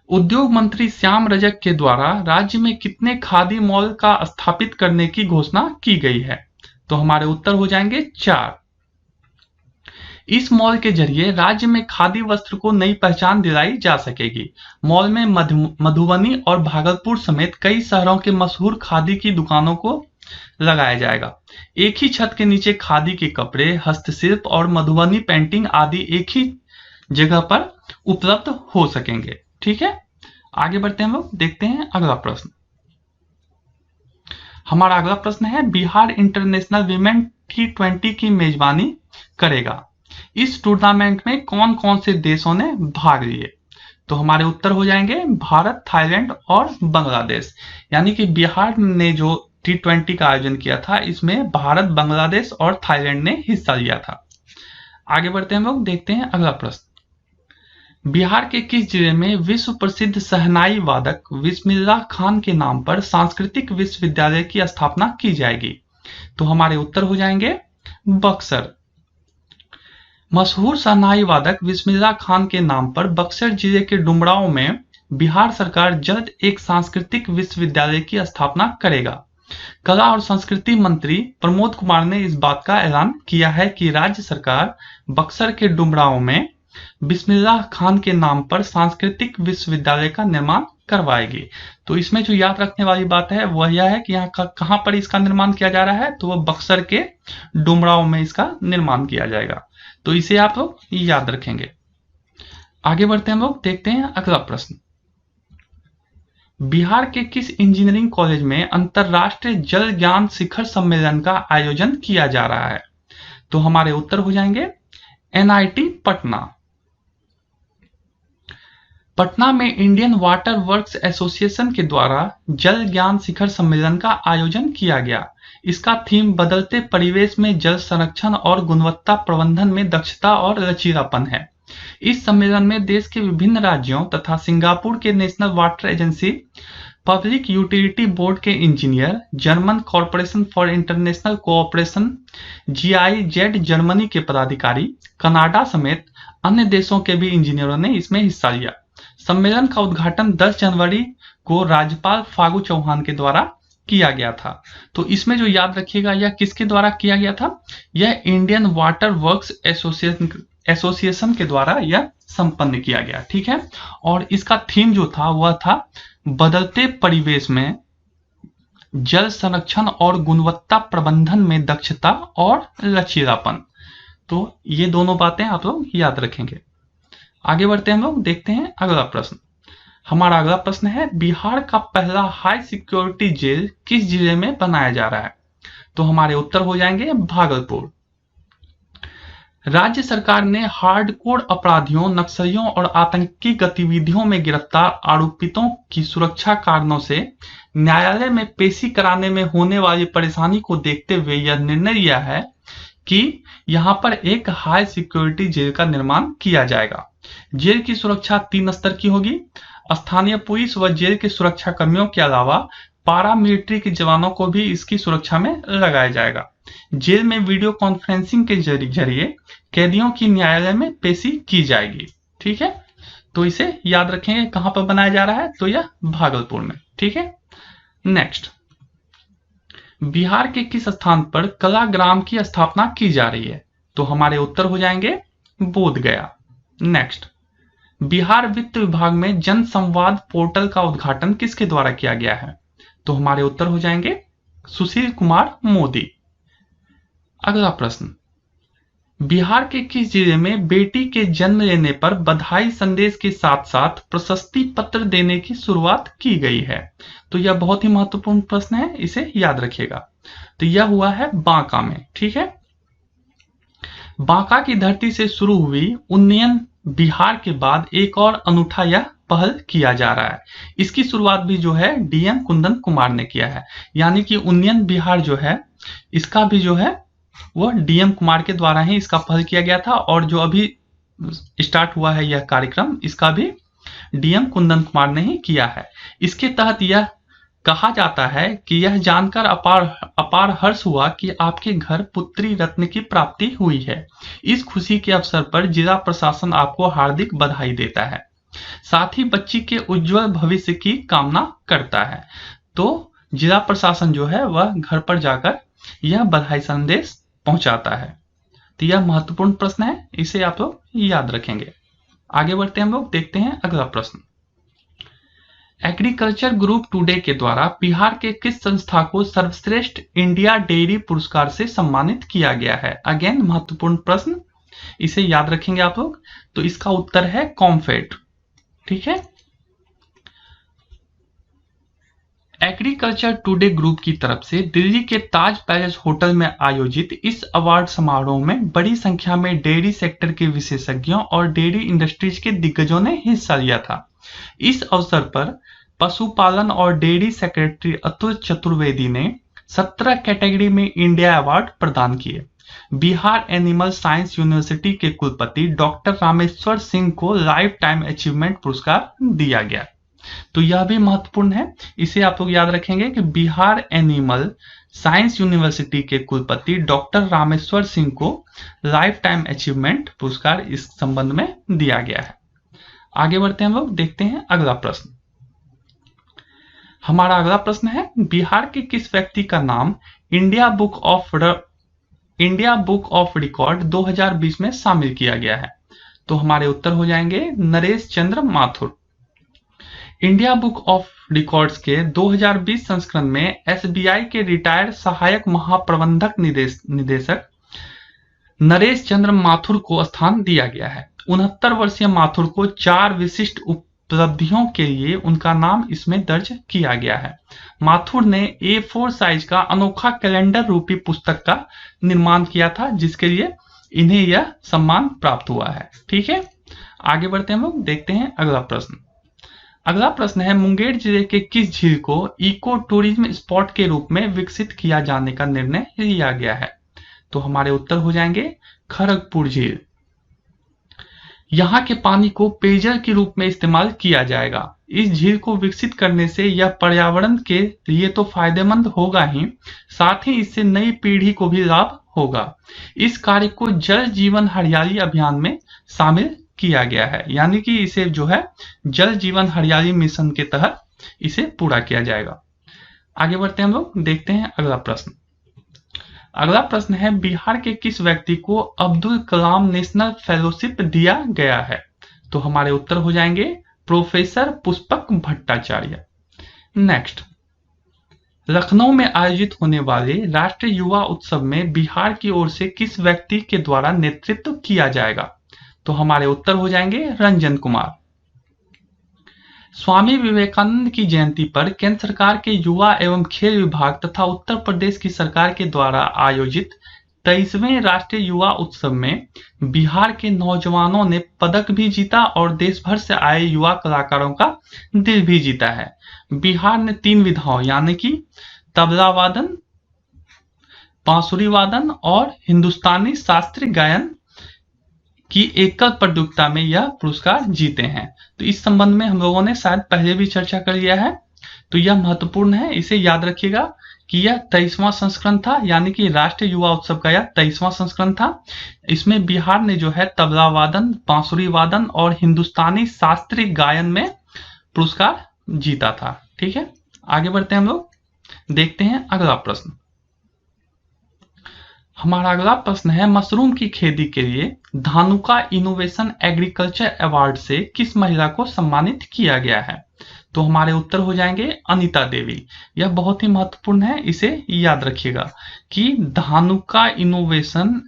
उद्योग मंत्री श्याम रजक के द्वारा राज्य में कितने खादी मॉल का स्थापित करने की घोषणा की गई है? तो हमारे उत्तर हो जाएंगे 4। इस मॉल के जरिए राज्य में खादी वस्त्र को नई पहचान दिलाई जा सकेगी। मॉल में मधुबनी और भागलपुर समेत कई शहरों के मशहूर खादी की दुकानों को लगाया जाएगा। एक ही छत के नीचे खादी के कपड़े, हस्तशिल्प और मधुबनी पेंटिंग आदि एक ही जगह पर उपलब्ध हो सकेंगे। ठीक है, आगे बढ़ते हैं हम लोग, देखते हैं अगला प्रश्न। हमारा अगला प्रश्न है, बिहार इंटरनेशनल विमेन T20 की मेजबानी करेगा। इस टूर्नामेंट में कौन कौन से देशों ने भाग लिए? तो हमारे उत्तर हो जाएंगे भारत, थाईलैंड और बांग्लादेश। यानी कि बिहार ने जो T20 का आयोजन किया था, इसमें भारत, बांग्लादेश और थाईलैंड ने हिस्सा लिया था। आगे बढ़ते हैं हम लोग, देखते हैं अगला प्रश्न। बिहार के किस जिले में विश्व प्रसिद्ध शहनाई वादक बिस्मिल्लाह खान के नाम पर सांस्कृतिक विश्वविद्यालय की स्थापना की जाएगी? तो हमारे उत्तर हो जाएंगे बक्सर। मशहूर शहनाई वादक बिस्मिल्लाह खान के नाम पर बक्सर जिले के डुमरांव में बिहार सरकार जल्द एक सांस्कृतिक विश्वविद्यालय की स्थापना करेगा। कला और संस्कृति मंत्री प्रमोद कुमार ने इस बात का ऐलान किया है कि राज्य सरकार बक्सर के डुमरांव में बिस्मिल्लाह खान के नाम पर सांस्कृतिक विश्वविद्यालय का निर्माण करवाएगी। तो इसमें जो याद रखने वाली बात है वह यह है कि यहाँ कहाँ पर इसका निर्माण किया जा रहा है, तो वह बक्सर के डुमरांव में इसका निर्माण किया जाएगा। तो इसे आप लोग याद रखेंगे। आगे बढ़ते हैं हम लोग, देखते हैं अगला प्रश्न। बिहार के किस इंजीनियरिंग कॉलेज में अंतरराष्ट्रीय जल ज्ञान शिखर सम्मेलन का आयोजन किया जा रहा है? तो हमारे उत्तर हो जाएंगे NIT पटना। पटना में इंडियन वाटर वर्क्स एसोसिएशन के द्वारा जल ज्ञान शिखर सम्मेलन का आयोजन किया गया। इसका थीम बदलते परिवेश में जल संरक्षण और गुणवत्ता प्रबंधन में दक्षता और लचीलापन है। इस सम्मेलन में देश के विभिन्न राज्यों तथा सिंगापुर के national water agency, public utility board के engineer, German corporation for international cooperation GIZ Germany के पदाधिकारी, कनाडा समेत अन्य देशों के भी इंजीनियरों ने इसमें हिस्सा लिया। सम्मेलन का उद्घाटन 10 जनवरी को राज्यपाल फागू चौहान के द्वारा किया गया था। तो इसमें जो याद रखिएगा, यह किसके द्वारा किया गया था? यह इंडियन वाटर वर्क्स एसोसिएशन के द्वारा यह संपन्न किया गया। ठीक है, और इसका थीम जो था वह था बदलते परिवेश में जल संरक्षण और गुणवत्ता प्रबंधन में दक्षता और लचीलापन। तो ये दोनों बातें आप लोग याद रखेंगे। आगे बढ़ते हैं हम लोग, देखते हैं अगला प्रश्न। हमारा अगला प्रश्न है, बिहार का पहला हाई सिक्योरिटी जेल किस जिले में बनाया जा रहा है? तो हमारे उत्तर हो जाएंगे भागलपुर। राज्य सरकार ने हार्डकोर अपराधियों, नक्सलियों और आतंकी गतिविधियों में गिरफ्तार आरोपितों की सुरक्षा कारणों से न्यायालय में पेशी कराने में होने वाली परेशानी को देखते हुए यह निर्णय लिया है कि यहां पर एक हाई सिक्योरिटी जेल का निर्माण किया जाएगा। जेल की सुरक्षा 3 स्तर की होगी। स्थानीय पुलिस व जेल के सुरक्षा कर्मियों के अलावा पारा मिलिट्री के जवानों को भी इसकी सुरक्षा में लगाया जाएगा। जेल में वीडियो कॉन्फ्रेंसिंग के जरिए कैदियों की न्यायालय में पेशी की जाएगी। ठीक है, तो इसे याद रखेंगे कहां पर बनाया जा रहा है, तो यह भागलपुर में। ठीक है, नेक्स्ट, बिहार के किस स्थान पर कला ग्राम की स्थापना की जा रही है? तो हमारे उत्तर हो जाएंगे बोधगया। नेक्स्ट, बिहार वित्त विभाग में जन संवाद पोर्टल का उद्घाटन किसके द्वारा किया गया है? तो हमारे उत्तर हो जाएंगे सुशील कुमार मोदी। अगला प्रश्न, बिहार के किस जिले में बेटी के जन्म लेने पर बधाई संदेश के साथ साथ प्रशस्ति पत्र देने की शुरुआत की गई है? तो यह बहुत ही महत्वपूर्ण प्रश्न है, इसे याद रखिएगा। तो यह हुआ है बांका में। ठीक है, बांका की धरती से शुरू हुई उन्नयन बिहार के बाद एक और अनूठा यह पहल किया जा रहा है। इसकी शुरुआत भी जो है DM कुंदन कुमार ने किया है। यानी कि उन्नयन बिहार जो है, इसका भी जो है वो DM कुमार के द्वारा ही इसका पहल किया गया था। और जो अभी स्टार्ट हुआ है यह कार्यक्रम, इसका भी DM कुंदन कुमार ने ही किया है। इसके तहत यह कहा जाता है कि यह जानकर अपार हर्ष हुआ कि आपके घर पुत्री रत्न की प्राप्ति हुई है। इस खुशी के अवसर पर जिला प्रशासन आपको हार्दिक बधाई देता है, साथ ही बच्ची के उज्जवल भविष्य की कामना करता है। तो जिला प्रशासन जो है वह घर पर जाकर यह बधाई संदेश पहुंचाता है। तो यह महत्वपूर्ण प्रश्न है, इसे आप लोग याद रखेंगे। आगे बढ़ते हैं हम लोग, देखते हैं अगला प्रश्न। एग्रीकल्चर ग्रुप टुडे के द्वारा बिहार के किस संस्था को सर्वश्रेष्ठ इंडिया डेयरी पुरस्कार से सम्मानित किया गया है? अगेन महत्वपूर्ण प्रश्न, इसे याद रखेंगे आप लोग। तो इसका उत्तर है कॉम्फेड। ठीक है, एग्रीकल्चर टुडे ग्रुप की तरफ से दिल्ली के ताज पैलेस होटल में आयोजित इस अवार्ड समारोह में बड़ी संख्या में डेयरी सेक्टर के विशेषज्ञों और डेयरी इंडस्ट्रीज के दिग्गजों ने हिस्सा लिया था। इस अवसर पर पशुपालन और डेयरी सेक्रेटरी अतुल चतुर्वेदी ने 17 कैटेगरी में इंडिया अवार्ड प्रदान किए। बिहार एनिमल साइंस यूनिवर्सिटी के कुलपति डॉक्टर रामेश्वर सिंह को लाइफ टाइम अचीवमेंट पुरस्कार दिया गया। तो यह भी महत्वपूर्ण है, इसे आप लोग याद रखेंगे कि बिहार एनिमल साइंस यूनिवर्सिटी के कुलपति डॉक्टर रामेश्वर सिंह को लाइफ टाइम अचीवमेंट पुरस्कार इस संबंध में दिया गया है। आगे बढ़ते हैं हम लोग, देखते हैं अगला प्रश्न। हमारा अगला प्रश्न है, बिहार के किस व्यक्ति का नाम इंडिया बुक ऑफ रिकॉर्ड 2020 में शामिल किया गया है? तो हमारे उत्तर हो जाएंगे Naresh Chandra Mathur. India book of records के 2020 संस्करण में एसबीआई के रिटायर्ड सहायक महाप्रबंधक निदेशक नरेश चंद्र माथुर को स्थान दिया गया है। 69 वर्षीय माथुर को 4 विशिष्ट उपलब्धियों के लिए उनका नाम इसमें दर्ज किया गया है। माथुर ने A4 साइज का अनोखा कैलेंडर रूपी पुस्तक का निर्माण किया था, जिसके लिए इन्हें यह सम्मान प्राप्त हुआ है। ठीक है, आगे बढ़ते हैं हम लोग, देखते हैं अगला प्रश्न। अगला प्रश्न है, मुंगेर जिले के किस झील को इको टूरिज्म स्पॉट के रूप में विकसित किया जाने का निर्णय लिया गया है? तो हमारे उत्तर हो जाएंगे खड़गपुर झील। यहाँ के पानी को पेयजल के रूप में इस्तेमाल किया जाएगा। इस झील को विकसित करने से यह पर्यावरण के लिए तो फायदेमंद होगा ही, साथ ही इससे नई पीढ़ी को भी लाभ होगा। इस कार्य को जल जीवन हरियाली अभियान में शामिल किया गया है, यानी कि इसे जो है जल जीवन हरियाली मिशन के तहत इसे पूरा किया जाएगा। आगे बढ़ते हैं हम लोग, देखते हैं अगला प्रश्न। अगला प्रश्न है, बिहार के किस व्यक्ति को अब्दुल कलाम नेशनल फेलोशिप दिया गया है? तो हमारे उत्तर हो जाएंगे प्रोफेसर पुष्पक भट्टाचार्य। नेक्स्ट, लखनऊ में आयोजित होने वाले राष्ट्रीय युवा उत्सव में बिहार की ओर से किस व्यक्ति के द्वारा नेतृत्व किया जाएगा? तो हमारे उत्तर हो जाएंगे रंजन कुमार। स्वामी विवेकानंद की जयंती पर केंद्र सरकार के युवा एवं खेल विभाग तथा उत्तर प्रदेश की सरकार के द्वारा आयोजित 23वें राष्ट्रीय युवा उत्सव में बिहार के नौजवानों ने पदक भी जीता और देश भर से आए युवा कलाकारों का दिल भी जीता है। बिहार ने 3 विधाओं यानी कि तबला वादन, बांसुरी वादन और हिंदुस्तानी शास्त्रीय गायन की एकल प्रतियोगिता में यह पुरस्कार जीते हैं। तो इस संबंध में हम लोगों ने शायद पहले भी चर्चा कर लिया है, तो यह महत्वपूर्ण है, इसे याद रखिएगा कि यह 23वां संस्करण था, यानी कि राष्ट्रीय युवा उत्सव का यह 23वां संस्करण था। इसमें बिहार ने जो है तबला वादन, बांसुरी वादन और हिंदुस्तानी शास्त्रीय गायन में पुरस्कार जीता था। ठीक है, आगे बढ़ते हैं हम लोग, देखते हैं अगला प्रश्न। हमारा अगला प्रश्न है, मशरूम की खेती के लिए धानुका इनोवेशन एग्रीकल्चर अवार्ड से किस महिला को सम्मानित किया गया है? तो हमारे उत्तर हो जाएंगे अनीता देवी। यह बहुत ही महत्वपूर्ण है, इसे याद रखिएगा कि धानुका इनोवेशन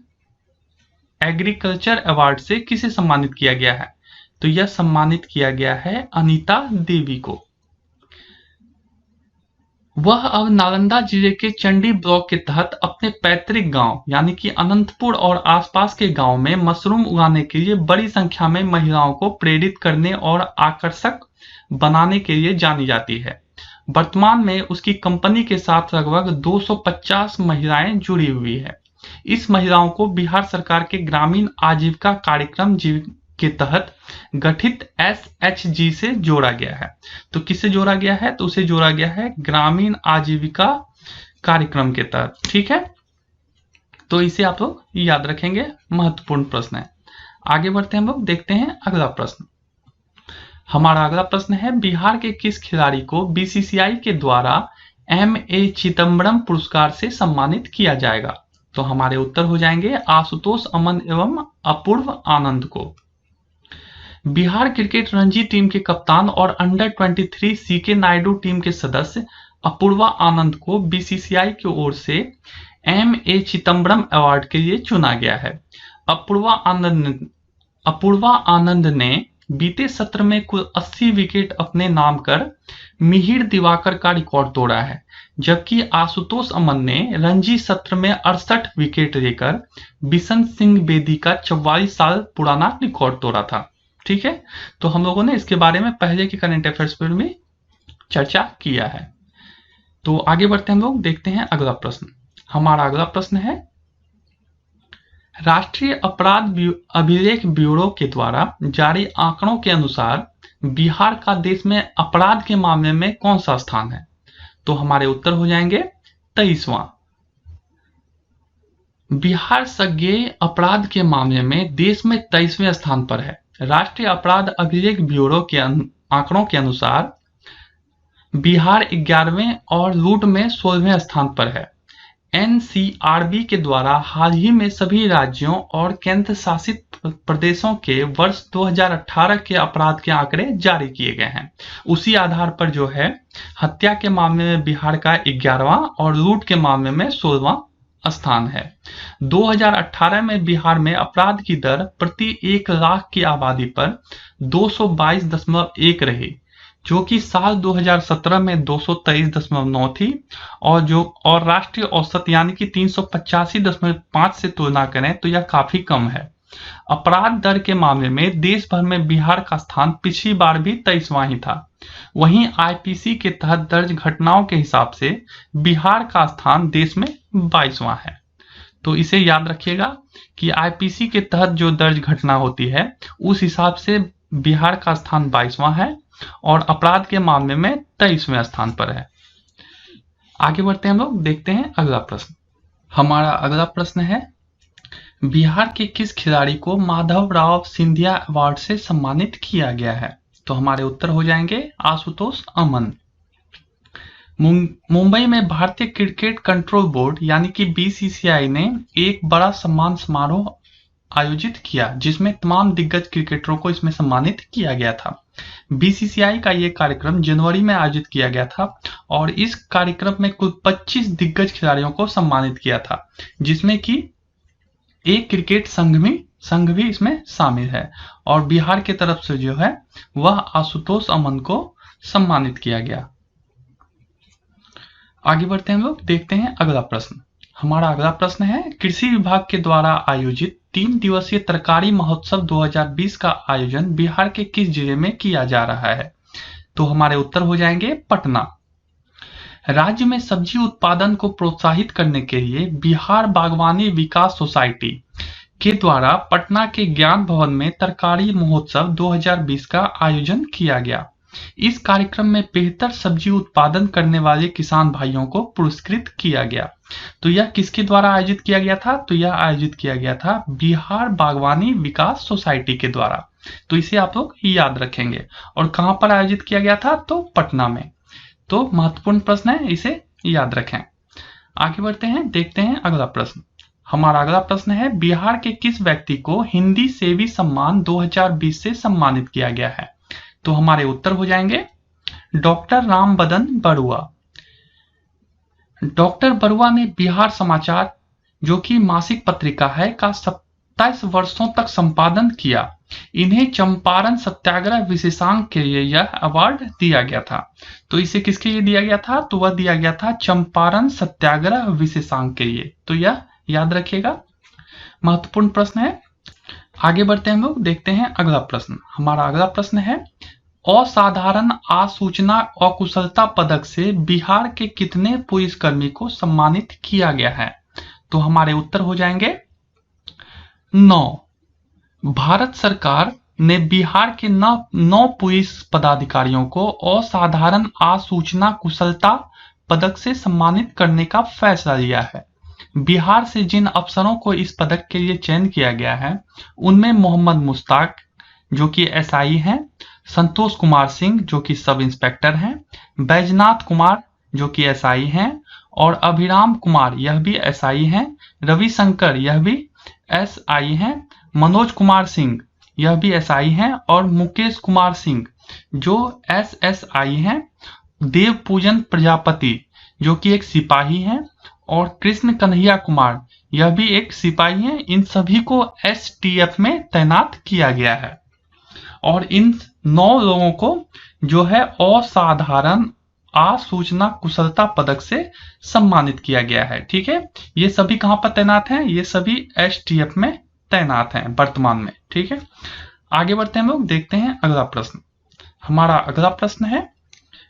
एग्रीकल्चर अवार्ड से किसे सम्मानित किया गया है? तो यह सम्मानित किया गया है अनीता देवी को। वह अब नालंदा जिले के चंडी ब्लॉक के तहत अपने पैतृक गांव यानी कि अनंतपुर और आसपास के गांव में मशरूम उगाने के लिए बड़ी संख्या में महिलाओं को प्रेरित करने और आकर्षक बनाने के लिए जानी जाती है। वर्तमान में उसकी कंपनी के साथ लगभग 250 महिलाएं जुड़ी हुई है। इस महिलाओं को बिहार सरकार के ग्रामीण आजीविका कार्यक्रम के तहत गठित SHG से जोड़ा गया है। तो किससे जोड़ा गया है? तो उसे जोड़ा गया है ग्रामीण आजीविका कार्यक्रम के तहत। ठीक है, तो इसे आप लोग याद रखेंगे, महत्वपूर्ण प्रश्न है। आगे बढ़ते हैं हम लोग, देखते हैं अगला प्रश्न। हमारा अगला प्रश्न है, बिहार के किस खिलाड़ी को BCCI के द्वारा MA चिदम्बरम पुरस्कार से सम्मानित किया जाएगा? तो हमारे उत्तर हो जाएंगे आशुतोष अमन एवं अपूर्व आनंद को। बिहार क्रिकेट रणजी टीम के कप्तान और अंडर 23 सीके नायडू टीम के सदस्य अपूर्वा आनंद को बीसीसीआई की ओर से ए चिदम्बरम अवार्ड के लिए चुना गया है। अपूर्वा आनंद ने बीते सत्र में कुल 80 विकेट अपने नाम कर मिहिर दिवाकर का रिकॉर्ड तोड़ा है, जबकि आशुतोष अमन ने रणजी सत्र में 68 विकेट लेकर बिशन सिंह बेदी का 44 साल पुराना रिकॉर्ड तोड़ा था। ठीक है, तो हम लोगों ने इसके बारे में पहले के करंट अफेयर्स पर भी चर्चा किया है। तो आगे बढ़ते हैं हम लोग, देखते हैं अगला प्रश्न। हमारा अगला प्रश्न है, राष्ट्रीय अपराध अभिलेख ब्यूरो के द्वारा जारी आंकड़ों के अनुसार बिहार का देश में अपराध के मामले में कौन सा स्थान है? तो हमारे उत्तर हो जाएंगे 23वां। बिहार संज्ञेय अपराध के मामले में देश में 23वें स्थान पर है। राष्ट्रीय अपराध अभिलेख ब्यूरो के आंकड़ों के अनुसार बिहार 11वें और लूट में 16वें स्थान पर है। एनसीआरबी के द्वारा हाल ही में सभी राज्यों और केंद्र शासित प्रदेशों के वर्ष 2018 के अपराध के आंकड़े जारी किए गए हैं। उसी आधार पर जो है हत्या के मामले में बिहार का 11वां और लूट के मामले में 16वां स्थान है। 2018 में बिहार में अपराध की दर प्रति 1 लाख की आबादी पर 222.1 रही, जो कि साल 2017 में 223.9 थी और राष्ट्रीय औसत यानी कि 385.5 से तुलना करें तो यह काफी कम है। अपराध दर के मामले में देश भर में बिहार का स्थान पिछली बार भी 23वां ही था। वहीं आईपीसी के तहत दर्ज घटनाओं के हिसाब से बिहार का स्थान देश में 22वां है। तो इसे याद रखिएगा कि आईपीसी के तहत जो दर्ज घटना होती है उस हिसाब से बिहार का स्थान 22वां है और अपराध के मामले में 23वें स्थान पर है। आगे बढ़ते हैं हम लोग, देखते हैं अगला प्रश्न। हमारा अगला प्रश्न है, बिहार के किस खिलाड़ी को माधवराव सिंधिया अवार्ड से सम्मानित किया गया है? तो हमारे उत्तर हो जाएंगे आशुतोष अमन। मुंबई में भारतीय क्रिकेट कंट्रोल बोर्ड यानी कि बीसीसीआई ने एक बड़ा सम्मान समारोह आयोजित किया, जिसमें तमाम दिग्गज क्रिकेटरों को इसमें सम्मानित किया गया था। बीसीसीआई का यह कार्यक्रम जनवरी में आयोजित किया गया था और इस कार्यक्रम में कुल 25 दिग्गज खिलाड़ियों को सम्मानित किया था, जिसमें कि एक क्रिकेट संघ भी इसमें शामिल है और बिहार की तरफ से जो है वह आशुतोष अमन को सम्मानित किया गया। आगे बढ़ते हैं हम लोग, देखते हैं अगला प्रश्न। हमारा अगला प्रश्न है, कृषि विभाग के द्वारा आयोजित 3 दिवसीय तरकारी महोत्सव 2020 का आयोजन बिहार के किस जिले में किया जा रहा है? तो हमारे उत्तर हो जाएंगे पटना। राज्य में सब्जी उत्पादन को प्रोत्साहित करने के लिए बिहार बागवानी विकास सोसाइटी के द्वारा पटना के ज्ञान भवन में तरकारी महोत्सव 2020 का आयोजन किया गया। इस कार्यक्रम में बेहतर सब्जी उत्पादन करने वाले किसान भाइयों को पुरस्कृत किया गया। तो यह किसके द्वारा आयोजित किया गया था? तो यह आयोजित किया गया था बिहार बागवानी विकास सोसाइटी के द्वारा। तो इसे आप लोग याद रखेंगे। और कहां पर आयोजित किया गया था? तो पटना में। तो महत्वपूर्ण प्रश्न है, इसे याद रखें। आगे बढ़ते हैं, देखते हैं अगला प्रश्न। हमारा अगला प्रश्न है, बिहार के किस व्यक्ति को हिंदी सेवी सम्मान 2020 से सम्मानित किया गया है? तो हमारे उत्तर हो जाएंगे डॉक्टर राम बदन बरुआ। डॉक्टर बरुआ ने बिहार समाचार, जो कि मासिक पत्रिका है, का 27 वर्षों तक संपादन किया। इन्हें चंपारण सत्याग्रह विशेषांक के लिए यह अवार्ड दिया गया था। तो इसे किसके लिए दिया गया था? तो वह दिया गया था चंपारण सत्याग्रह विशेषांक के लिए। तो यह याद रखिएगा, महत्वपूर्ण प्रश्न है। आगे बढ़ते हैं हम लोग, देखते हैं अगला प्रश्न। हमारा अगला प्रश्न है, असाधारण आसूचना अकुशलता पदक से बिहार के कितने पुलिसकर्मी को सम्मानित किया गया है? तो हमारे उत्तर हो जाएंगे 9। भारत सरकार ने बिहार के 9 पुलिस पदाधिकारियों को असाधारण आसूचना कुशलता पदक से सम्मानित करने का फैसला लिया है। बिहार से जिन अफसरों को इस पदक के लिए चयन किया गया है उनमें मोहम्मद मुश्ताक, जो कि एसआई हैं, संतोष कुमार सिंह, जो कि सब इंस्पेक्टर हैं, बैजनाथ कुमार, जो कि एसआई हैं, और अभिराम कुमार यह भी एसआई हैं, रविशंकर यह भी एसआई हैं, मनोज कुमार सिंह यह भी एसआई हैं और मुकेश कुमार सिंह जो एसएसआई हैं, देव पूजन प्रजापति जो कि एक सिपाही हैं और कृष्ण कन्हैया कुमार यह भी एक सिपाही हैं। इन सभी को एसटीएफ में तैनात किया गया है और इन 9 लोगों को जो है असाधारण आसूचना कुशलता पदक से सम्मानित किया गया है। ठीक है, ये सभी कहां पर तैनात हैं? ये सभी एसटीएफ में तैनात हैं वर्तमान में। ठीक है, आगे बढ़ते हैं हम लोग, देखते हैं अगला प्रश्न। हमारा अगला प्रश्न है,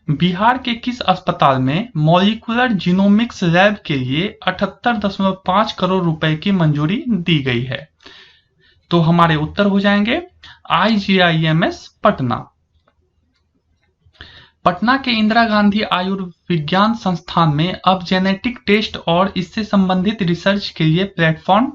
बिहार के किस अस्पताल में मॉलिक्यूलर जीनोमिक्स लैब के लिए 78.5 करोड़ रुपए की मंजूरी दी गई है? तो हमारे उत्तर हो जाएंगे IGIMS पटना। पटना के इंदिरा गांधी आयुर्विज्ञान संस्थान में अब जेनेटिक टेस्ट और इससे संबंधित रिसर्च के लिए प्लेटफॉर्म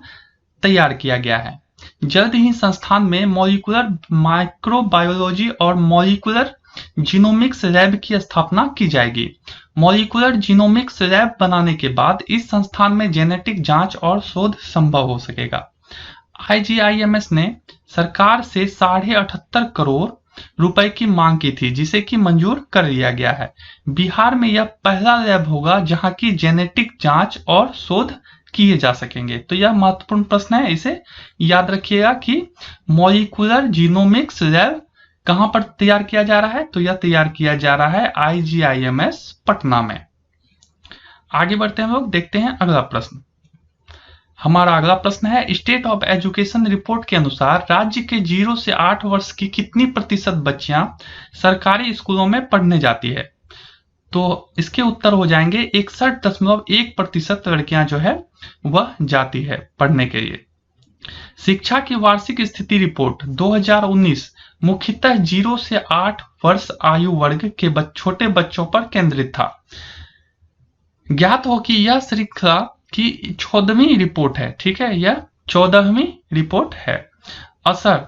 तैयार किया गया है। जल्द ही संस्थान में मॉलिक्यूलर माइक्रोबायोलॉजी और मॉलिक्यूलर जीनोमिक्स लैब की स्थापना की जाएगी। मॉलिक्यूलर जीनोमिक्स लैब बनाने के बाद इस संस्थान में जेनेटिक जांच और शोध संभव हो सकेगा। IGIMS ने सरकार से 78.5 करोड़ रुपए की मांग की थी, जिसे कि मंजूर कर लिया गया है। बिहार में यह पहला लैब होगा जहां की जेनेटिक जांच और शोध किए जा सकेंगे। तो यह महत्वपूर्ण प्रश्न है, इसे याद रखिएगा कि मॉलिक्यूलर जीनोमिक्स लैब कहां पर तैयार किया जा रहा है? तो यह तैयार किया जा रहा है IGIMS पटना में। आगे बढ़ते हैं लोग, देखते हैं अगला प्रश्न। हमारा अगला प्रश्न है, स्टेट ऑफ एजुकेशन रिपोर्ट के अनुसार राज्य के 0 से 8 वर्ष की कितनी प्रतिशत बच्चियां सरकारी स्कूलों में पढ़ने जाती है? तो इसके उत्तर हो जाएंगे 61.1% लड़कियां जो है वह जाती है पढ़ने के लिए। शिक्षा की वार्षिक स्थिति रिपोर्ट 2019 मुख्यतः 0 से 8 वर्ष आयु वर्ग के छोटे बच्चों पर केंद्रित था। ज्ञात हो कि यह श्रृंखला की 14वीं रिपोर्ट है। ठीक है, यह 14वीं रिपोर्ट है। असर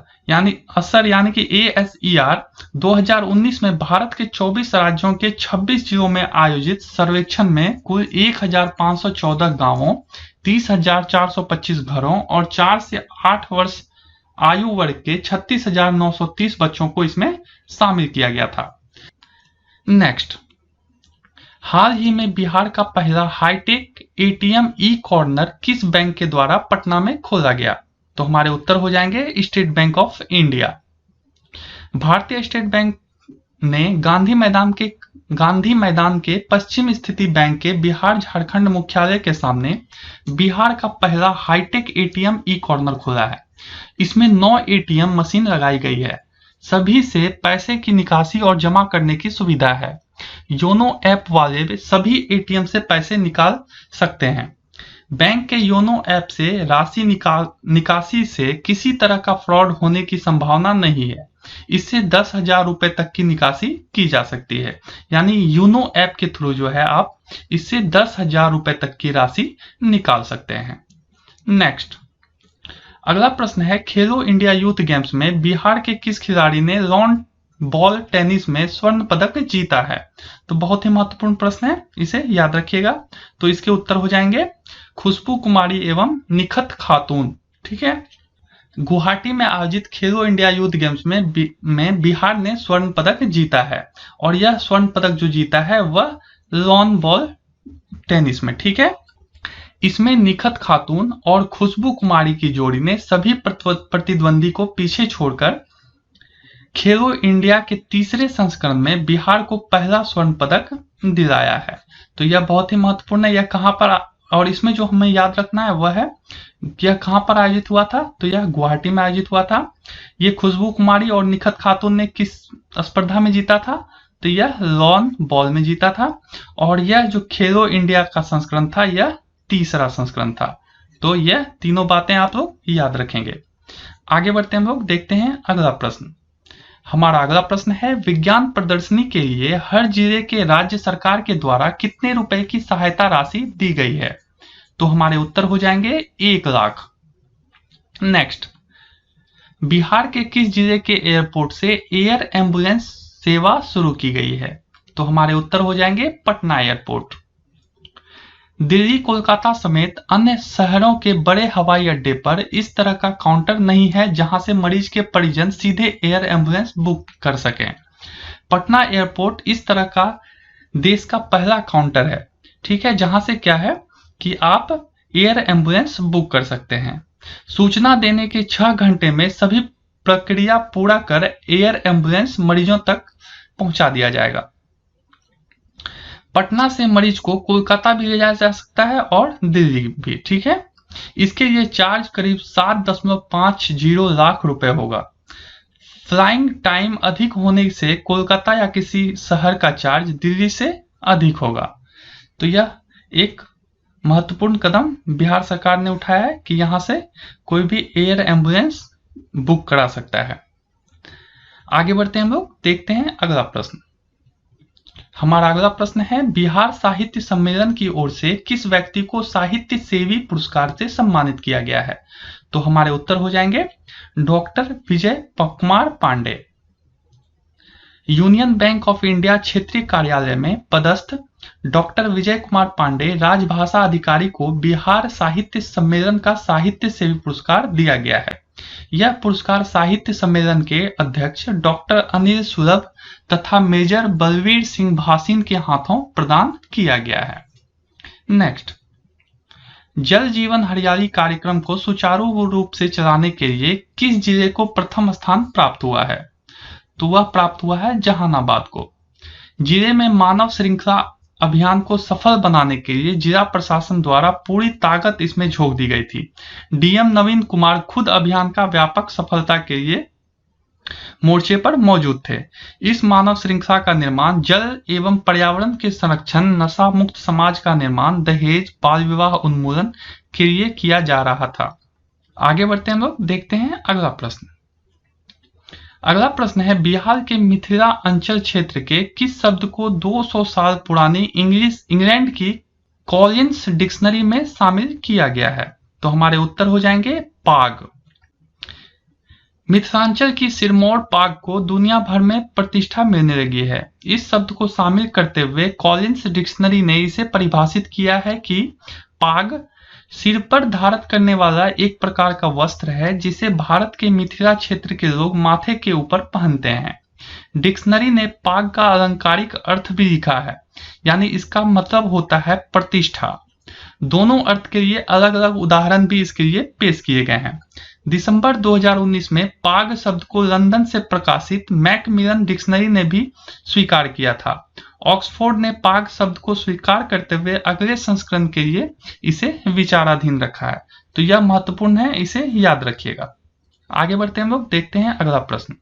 यानी कि ASER 2019 में भारत के 24 राज्यों के 26 जिलों में आयोजित सर्वेक्षण में कुल 1514 गांवों, 30,425 घरों और 4 से 8 वर्ष आयु वर्ग के 36,930 बच्चों को इसमें शामिल किया गया था। नेक्स्ट, हाल ही में बिहार का पहला हाईटेक ATM ई-कॉर्नर किस बैंक के द्वारा पटना में खोला गया? तो हमारे उत्तर हो जाएंगे स्टेट बैंक ऑफ इंडिया। भारतीय स्टेट बैंक ने गांधी मैदान के पश्चिम स्थित बैंक के बिहार झारखंड मुख्यालय के सामने बिहार का पहला हाईटेक ATM ई-कॉर्नर खोला है। इसमें 9 ATM मशीन लगाई गई है। सभी से पैसे की निकासी और जमा करने की सुविधा है। योनो ऐप वाले सभी ATM से पैसे निकाल सकते हैं। बैंक के योनो ऐप से राशि निकासी से किसी तरह का फ्रॉड होने की संभावना नहीं है। इससे 10,000 रुपए तक की निकासी की जा सकती है। यानी योनो ऐप के थ्रू जो है आप इससे 10,000 रुपए तक की राशि निकाल सकते हैं। नेक्स्ट, अगला प्रश्न है, खेलो इंडिया यूथ गेम्स में बिहार के किस खिलाड़ी ने लॉन बॉल टेनिस में स्वर्ण पदक जीता है? तो बहुत ही महत्वपूर्ण प्रश्न है, इसे याद रखिएगा। तो इसके उत्तर हो जाएंगे खुशबू कुमारी एवं निखत खातून। ठीक है, गुवाहाटी में आयोजित खेलो इंडिया यूथ गेम्स में बिहार ने स्वर्ण पदक जीता है और यह स्वर्ण पदक जो जीता है वह लॉन बॉल टेनिस में। ठीक है, इसमें निखत खातून और खुशबू कुमारी की जोड़ी ने सभी प्रतिद्वंदी को पीछे छोड़कर खेलो इंडिया के तीसरे संस्करण में बिहार को पहला स्वर्ण पदक दिलाया है। तो यह बहुत ही महत्वपूर्ण है। यह कहां पर, और इसमें जो हमें याद रखना है वह है यह कहां पर आयोजित हुआ था? तो यह गुवाहाटी में आयोजित हुआ था। ये खुशबू कुमारी और निखत खातून ने किस स्पर्धा में जीता था? तो यह लॉन बॉल में जीता था और यह जो खेलो इंडिया का संस्करण था यह तीसरा संस्करण था। तो यह तीनों बातें आप लोग याद रखेंगे। आगे बढ़ते हैं हम लोग, देखते हैं अगला प्रश्न। हमारा अगला प्रश्न है, विज्ञान प्रदर्शनी के लिए हर जिले के राज्य सरकार के द्वारा कितने रुपए की सहायता राशि दी गई है? तो हमारे उत्तर हो जाएंगे 1 लाख। नेक्स्ट, बिहार के किस जिले के एयरपोर्ट से एयर एम्बुलेंस सेवा शुरू की गई है? तो हमारे उत्तर हो जाएंगे पटना एयरपोर्ट। दिल्ली, कोलकाता समेत अन्य शहरों के बड़े हवाई अड्डे पर इस तरह का काउंटर नहीं है जहां से मरीज के परिजन सीधे एयर एम्बुलेंस बुक कर सकें। पटना एयरपोर्ट इस तरह का देश का पहला काउंटर है, ठीक है, जहां से क्या है कि आप एयर एम्बुलेंस बुक कर सकते हैं। सूचना देने के 6 घंटे में सभी प्रक्रिया पूरा कर एयर एम्बुलेंस मरीजों तक पहुंचा दिया जाएगा। पटना से मरीज को कोलकाता भी ले जाया जा सकता है और दिल्ली भी, ठीक है। इसके लिए चार्ज करीब 7.50 लाख रुपए होगा। फ्लाइंग टाइम अधिक होने से कोलकाता या किसी शहर का चार्ज दिल्ली से अधिक होगा। तो यह एक महत्वपूर्ण कदम बिहार सरकार ने उठाया है कि यहां से कोई भी एयर एम्बुलेंस बुक करा सकता है। आगे बढ़ते हैं हम लोग, देखते हैं अगला प्रश्न। हमारा अगला प्रश्न है, बिहार साहित्य सम्मेलन की ओर से किस व्यक्ति को साहित्य सेवी पुरस्कार से सम्मानित किया गया है? तो हमारे उत्तर हो जाएंगे doctor Vijay Kumar Pandey. Union Bank of India क्षेत्रीय कार्यालय में पदस्थ डॉक्टर विजय कुमार पांडे राजभाषा अधिकारी को बिहार साहित्य सम्मेलन का साहित्य सेवी पुरस्कार दिया गया है। यह पुरस्कार साहित्य सम्मेलन के अध्यक्ष डॉक्टर अनिल सुलभ तथा मेजर बलवीर सिंह भासीन के हाथों प्रदान किया गया है। नेक्स्ट, जल जीवन हरियाली कार्यक्रम को सुचारू रूप से चलाने के लिए किस जिले को प्रथम स्थान प्राप्त हुआ है? तो वह प्राप्त हुआ है जहानाबाद को। जिले में मानव श्रृंखला अभियान को सफल बनाने के लिए जिला प्रशासन द्वारा पूरी ताकत इसमें झोंक दी गई थी। डीएम नवीन कुमार खुद अभियान का व्यापक सफलता के लिए मोर्चे पर मौजूद थे। इस मानव श्रृंखला का निर्माण जल एवं पर्यावरण के संरक्षण, नशा मुक्त समाज का निर्माण, दहेज, बाल विवाह उन्मूलन के लिए किया जा रहा था। आगे बढ़ते हैं हम लोग, देखते हैं अगला प्रश्न। अगला प्रश्न है, बिहार के मिथिला अंचल क्षेत्र के किस शब्द को 200 साल पुरानी इंग्लैंड की कॉलिंस डिक्शनरी में शामिल किया गया है? तो हमारे उत्तर हो जाएंगे पाग। मिथिलांचल की सिरमौर पाग को दुनिया भर में प्रतिष्ठा मिलने लगी है। इस शब्द को शामिल करते हुए कॉलिंस डिक्शनरी ने इसे परिभाषित किया है कि पाग सिर पर धारण करने वाला एक प्रकार का वस्त्र है जिसे भारत के मिथिला क्षेत्र के लोग माथे के ऊपर पहनते हैं। डिक्शनरी ने पाग का अलंकारिक अर्थ भी लिखा है, यानी इसका मतलब होता है प्रतिष्ठा। दोनों अर्थ के लिए अलग अलग उदाहरण भी इसके लिए पेश किए गए हैं। दिसंबर 2019 में पाग शब्द को लंदन से प्रकाशित मैकमिलन डिक्शनरी ने भी स्वीकार किया था। ऑक्सफोर्ड ने पाग शब्द को स्वीकार करते हुए अगले संस्करण के लिए इसे विचाराधीन रखा है। तो यह महत्वपूर्ण है, इसे याद रखिएगा। आगे बढ़ते हैं हम लोग, देखते हैं अगला प्रश्न।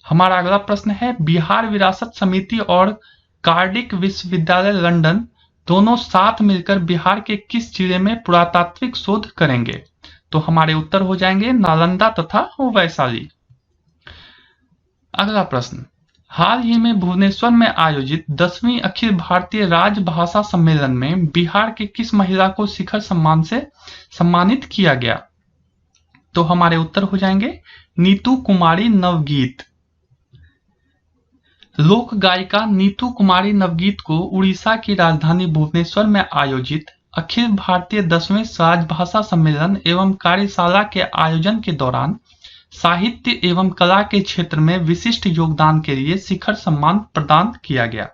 हमारा अगला प्रश्न है, बिहार विरासत समिति और कार्डिक विश्वविद्यालय लंदन दोनों साथ मिलकर बिहार के किस जिले में पुरातात्विक शोध करेंगे? तो हमारे उत्तर हो जाएंगे नालंदा तथा वैशाली। अगला प्रश्न, हाल ही में भुवनेश्वर में आयोजित 10वीं अखिल भारतीय राजभाषा सम्मेलन में बिहार के किस महिला को शिखर सम्मान से सम्मानित किया गया? तो हमारे उत्तर हो जाएंगे नीतू कुमारी नवगीत। लोक गायिका नीतू कुमारी नवगीत को उड़ीसा की राजधानी भुवनेश्वर में आयोजित अखिल भारतीय 10वें राजभाषा सम्मेलन एवं कार्यशाला के आयोजन के दौरान साहित्य एवं कला के क्षेत्र में विशिष्ट योगदान के लिए शिखर सम्मान प्रदान किया गया।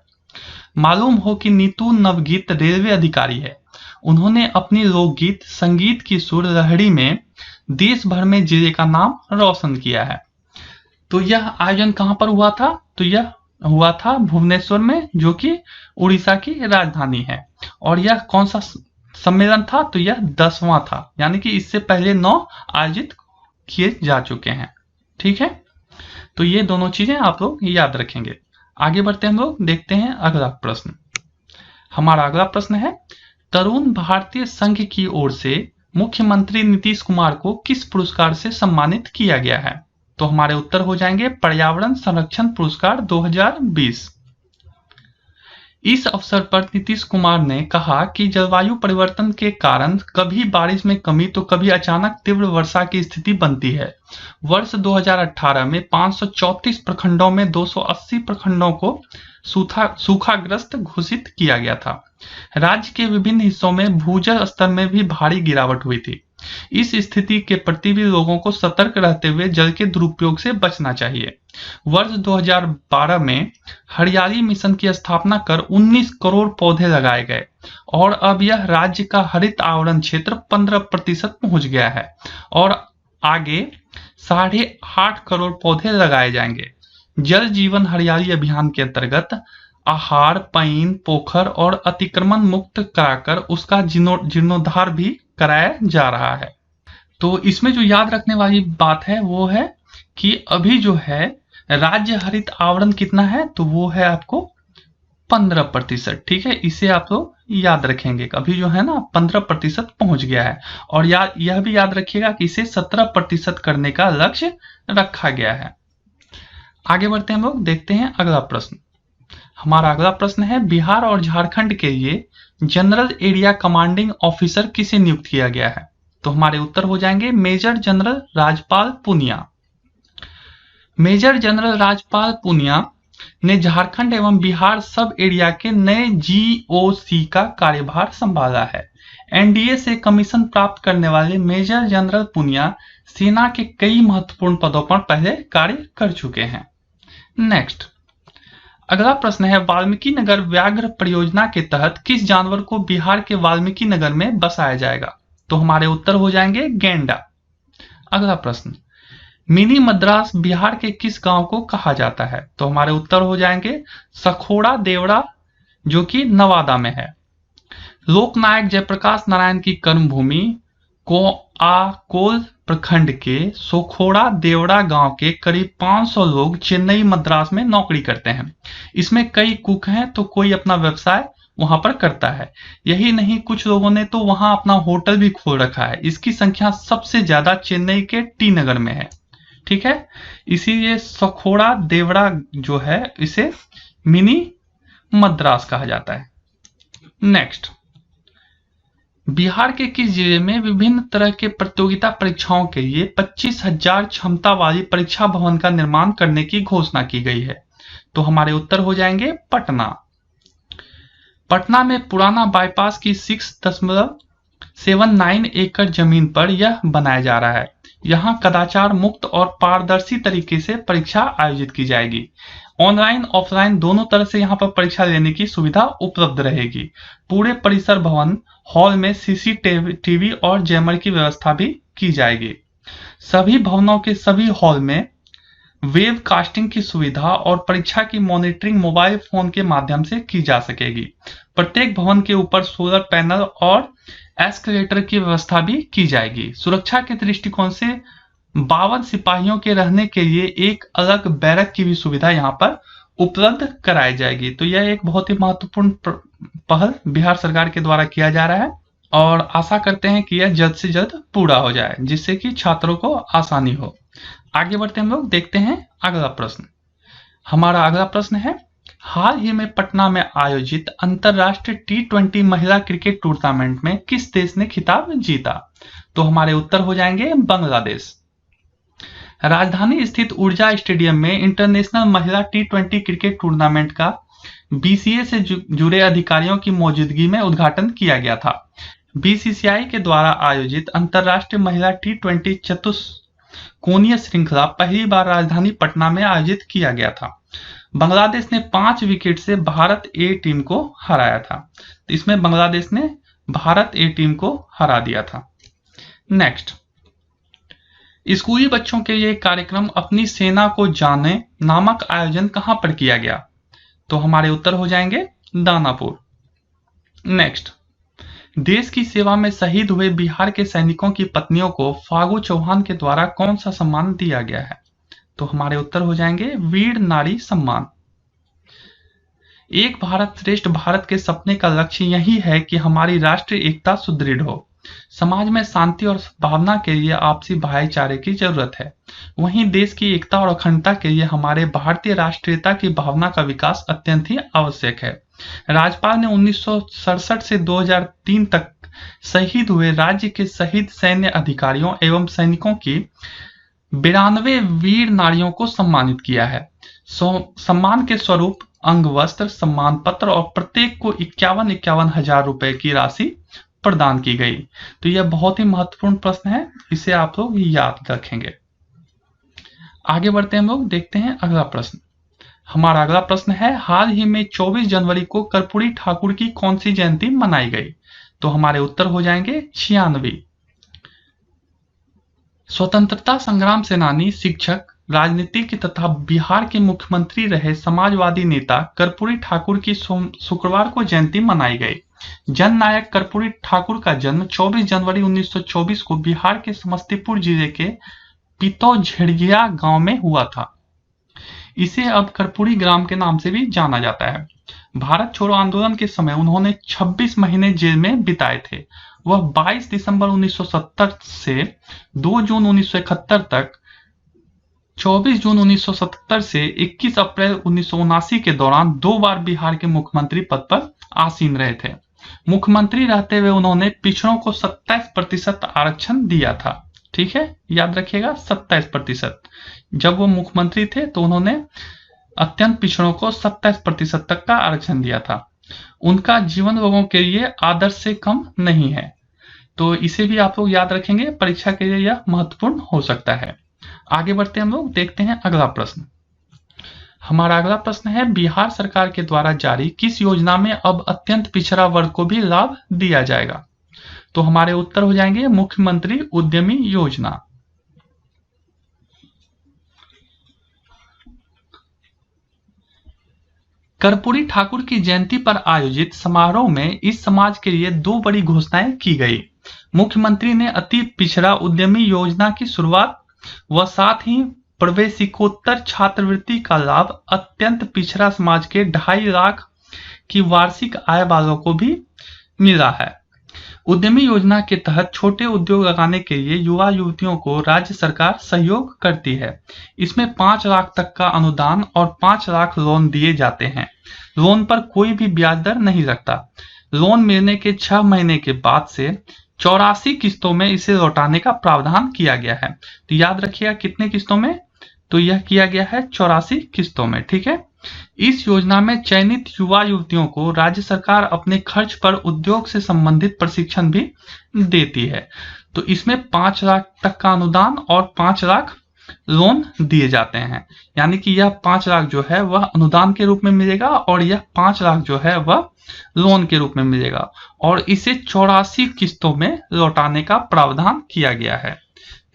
मालूम हो कि नीतू नवगीत रेलवे अधिकारी है। उन्होंने अपनी लोकगीत संगीत की सुर लहरी में देश भर में जिले का नाम रोशन किया है। तो यह आयोजन कहां पर हुआ था? तो यह हुआ था भुवनेश्वर में, जो कि उड़ीसा की राजधानी है। और यह कौन सा सम्मेलन था? तो यह 10वां था, यानी कि इससे पहले 9 आयोजित किए जा चुके हैं। ठीक है, तो ये दोनों चीजें आप लोग याद रखेंगे। आगे बढ़ते हैं हम लोग, देखते हैं अगला प्रश्न। हमारा अगला प्रश्न है, तरुण भारतीय संघ की ओर से मुख्यमंत्री नीतीश कुमार को किस पुरस्कार से सम्मानित किया गया है? तो हमारे उत्तर हो जाएंगे पर्यावरण संरक्षण पुरस्कार 2020। इस अवसर पर नीतीश कुमार ने कहा कि जलवायु परिवर्तन के कारण कभी बारिश में कमी तो कभी अचानक तीव्र वर्षा की स्थिति बनती है। वर्ष 2018 में 534 प्रखंडों में 280 प्रखंडों को सूखाग्रस्त घोषित किया गया था। राज्य के विभिन्न हिस्सों में भूजल स्तर में भी भारी गिरावट हुई थी। इस स्थिति के प्रति भी लोगों को सतर्क रहते हुए जल के दुरुपयोग से बचना चाहिए। वर्ष 2012 में हरियाली मिशन की स्थापना कर 19 करोड़ पौधे लगाए गए और अब यह राज्य का हरित आवरण क्षेत्र 15% पहुंच गया है और आगे 8.5 करोड़ पौधे लगाए जाएंगे। जल जीवन हरियाली अभियान के अंतर्गत आहार, पईन, पोखर और अतिक्रमण मुक्त कराकर उसका जीर्णोद्धार भी कराया जा रहा है। तो इसमें जो याद रखने वाली बात है वो है कि अभी जो है राज्य हरित आवरण कितना है, तो वो है आपको 15%। ठीक है, इसे आप लोग याद रखेंगे। अभी जो है ना 15% पहुंच गया है और यह भी याद रखिएगा कि इसे 17% करने का लक्ष्य रखा गया है। आगे बढ़ते हैं हम लोग, देखते हैं अगला प्रश्न। हमारा अगला प्रश्न है, बिहार और झारखंड के लिए जनरल एरिया कमांडिंग ऑफिसर किसे नियुक्त किया गया है? तो हमारे उत्तर हो जाएंगे major general Rajpal Punia. Major general Rajpal Punia ने झारखंड एवं बिहार सब एरिया के नए जीओसी का कार्यभार संभाला है। एनडीए से कमीशन प्राप्त करने वाले मेजर जनरल पूनिया सेना के कई महत्वपूर्ण पदों पर पहले कार्य कर चुके हैं। नेक्स्ट, अगला प्रश्न है, वाल्मीकि नगर व्याघ्र परियोजना के तहत किस जानवर को बिहार के वाल्मीकि नगर में बसाया जाएगा? तो हमारे उत्तर हो जाएंगे गैंडा। अगला प्रश्न, मिनी मद्रास बिहार के किस गांव को कहा जाता है? तो हमारे उत्तर हो जाएंगे सखोड़ा देवड़ा, जो कि नवादा में है। लोकनायक जयप्रकाश नारायण की कर्मभूमि कोल प्रखंड के सोखोड़ा देवड़ा गांव के करीब 500 लोग चेन्नई मद्रास में नौकरी करते हैं। इसमें कई कुक हैं, तो कोई अपना व्यवसाय वहां पर करता है। यही नहीं, कुछ लोगों ने तो वहां अपना होटल भी खोल रखा है। इसकी संख्या सबसे ज्यादा चेन्नई के टी नगर में है। ठीक है, इसीलिए सखोड़ा देवड़ा जो है इसे मिनी मद्रास कहा जाता है। नेक्स्ट, बिहार के किस जिले में विभिन्न तरह के प्रतियोगिता परीक्षाओं के लिए 25,000 क्षमता वाली परीक्षा भवन का निर्माण करने की घोषणा की गई है? तो हमारे उत्तर हो जाएंगे पटना। पटना में पुराना बाईपास की 6.79 एकड़ जमीन पर यह बनाया जा रहा है। यहां कदाचार मुक्त और पारदर्शी तरीके से परीक्षा आयोजित की जाएगी। ऑनलाइन ऑफलाइन दोनों तरह से यहाँ पर परीक्षा लेने की सुविधा उपलब्ध रहेगी। पूरे परिसर भवन हॉल में सीसीटीवी और जैमर की व्यवस्था भी की जाएगी। सभी भवनों के सभी हॉल में वेब कास्टिंग की सुविधा और परीक्षा की मॉनिटरिंग मोबाइल फोन के माध्यम से की जा सकेगी। प्रत्येक भवन के ऊपर सोलर पैनल और एस्केलेटर की व्यवस्था भी की जाएगी। सुरक्षा के दृष्टिकोण से 52 सिपाहियों के रहने के लिए एक अलग बैरक की भी सुविधा यहाँ पर उपलब्ध कराई जाएगी। तो यह एक बहुत ही महत्वपूर्ण पहल बिहार सरकार के द्वारा किया जा रहा है और आशा करते हैं कि यह जल्द से जल्द पूरा हो जाए, जिससे कि छात्रों को आसानी हो। आगे बढ़ते हम लोग, देखते हैं अगला प्रश्न। हमारा अगला प्रश्न है, हाल ही में पटना में आयोजित अंतरराष्ट्रीय T20 महिला क्रिकेट टूर्नामेंट में किस देश ने खिताब जीता? तो हमारे उत्तर हो जाएंगे बांग्लादेश। राजधानी स्थित ऊर्जा स्टेडियम में इंटरनेशनल महिला T20 क्रिकेट टूर्नामेंट का बीसीए से जुड़े अधिकारियों की मौजूदगी में उद्घाटन किया गया था। बीसीसीआई के द्वारा आयोजित अंतरराष्ट्रीय महिला T20 चतुष्कोणीय श्रृंखला पहली बार राजधानी पटना में आयोजित किया गया था। बांग्लादेश ने 5 विकेट से भारत ए टीम को हराया था। इसमें बांग्लादेश ने भारत ए टीम को हरा दिया था। नेक्स्ट, स्कूली बच्चों के लिए कार्यक्रम अपनी सेना को जाने नामक आयोजन कहां पर किया गया? तो हमारे उत्तर हो जाएंगे दानापुर। नेक्स्ट, देश की सेवा में शहीद हुए बिहार के सैनिकों की पत्नियों को फागू चौहान के द्वारा कौन सा सम्मान दिया गया है? तो हमारे उत्तर हो जाएंगे वीर नारी सम्मान। एक भारत श्रेष्ठ भारत के सपने का लक्ष्य यही है कि हमारी राष्ट्रीय एकता सुदृढ़ हो। समाज में शांति और भावना के लिए आपसी भाईचारे की जरूरत है। वहीं देश की एकता और अखंडता के लिए हमारे भारतीय राष्ट्रीयता की भावना का विकास अत्यंत ही आवश्यक है। राज्यपाल ने 1967 से 2003 तक शहीद हुए राज्य के शहीद सैन्य अधिकारियों एवं सैनिकों की 92 वीर नारियों को सम्मानित किया है। सम्मान के स्वरूप अंग वस्त्र, सम्मान पत्र और प्रत्येक को 51,51 हजार रुपए की राशि प्रदान की गई। तो यह बहुत ही महत्वपूर्ण प्रश्न है, इसे आप लोग याद रखेंगे। आगे बढ़ते हैं हम लोग, देखते हैं अगला प्रश्न। हमारा अगला प्रश्न है, हाल ही में 24 जनवरी को कर्पूरी ठाकुर की कौन सी जयंती मनाई गई? तो हमारे उत्तर हो जाएंगे 96। स्वतंत्रता संग्राम सेनानी, शिक्षक, राजनीतिक तथा बिहार के मुख्यमंत्री रहे समाजवादी नेता कर्पूरी ठाकुर की शुक्रवार को जयंती मनाई गई। जननायक कर्पूरी ठाकुर का जन्म 24 जनवरी 1924 को बिहार के समस्तीपुर जिले के पितौझड़िया गांव में हुआ था। इसे अब कर्पूरी ग्राम के नाम से भी जाना जाता है। भारत छोड़ो आंदोलन के समय उन्होंने 26 महीने जेल में बिताए थे। वह 22 दिसंबर 1970 से 2 जून 1971 तक, 24 जून 1977 से 21 अप्रैल 1979 के दौरान 2 बार बिहार के मुख्यमंत्री पद पर आसीन रहे थे। मुख्यमंत्री रहते हुए उन्होंने पिछड़ों को 27% आरक्षण दिया था। ठीक है, याद रखिएगा 27%। जब वो मुख्यमंत्री थे तो उन्होंने अत्यंत पिछड़ों को 27% तक का आरक्षण दिया था। उनका जीवन लोगों के लिए आदर्श से कम नहीं है। तो इसे भी आप लोग याद रखेंगे, परीक्षा के लिए यह महत्वपूर्ण हो सकता है। आगे बढ़ते हैं हम लोग, देखते हैं अगला प्रश्न। हमारा अगला प्रश्न है, बिहार सरकार के द्वारा जारी किस योजना में अब अत्यंत पिछड़ा वर्ग को भी लाभ दिया जाएगा? तो हमारे उत्तर हो जाएंगे मुख्यमंत्री उद्यमी योजना। कर्पूरी ठाकुर की जयंती पर आयोजित समारोह में इस समाज के लिए 2 बड़ी घोषणाएं की गई। मुख्यमंत्री ने अति पिछड़ा उद्यमी योजना की शुरुआत व साथ ही प्रवेशिकोत्तर छात्रवृत्ति का लाभ अत्यंत पिछड़ा समाज के 2.5 लाख की वार्षिक आय वालों को भी मिला है। उद्यमी योजना के तहत छोटे उद्योग लगाने के लिए युवा युवतियों को राज्य सरकार सहयोग करती है। इसमें 5 लाख तक का अनुदान और 5 लाख लोन दिए जाते हैं। लोन पर कोई भी ब्याज दर नहीं लगता। लोन मिलने के 6 महीने के बाद से 84 किस्तों में इसे लौटाने का प्रावधान किया गया है। तो याद रखिएगा कितने किस्तों में, तो यह किया गया है 84 किस्तों में। ठीक है, इस योजना में चयनित युवा युवतियों को राज्य सरकार अपने खर्च पर उद्योग से संबंधित प्रशिक्षण भी देती है। तो इसमें 5 लाख तक का अनुदान और 5 लाख लोन दिए जाते हैं। यानी कि यह 5 लाख जो है वह अनुदान के रूप में मिलेगा और यह 5 लाख जो है वह लोन के रूप में मिलेगा, और इसे 84 किस्तों में लौटाने का प्रावधान किया गया है।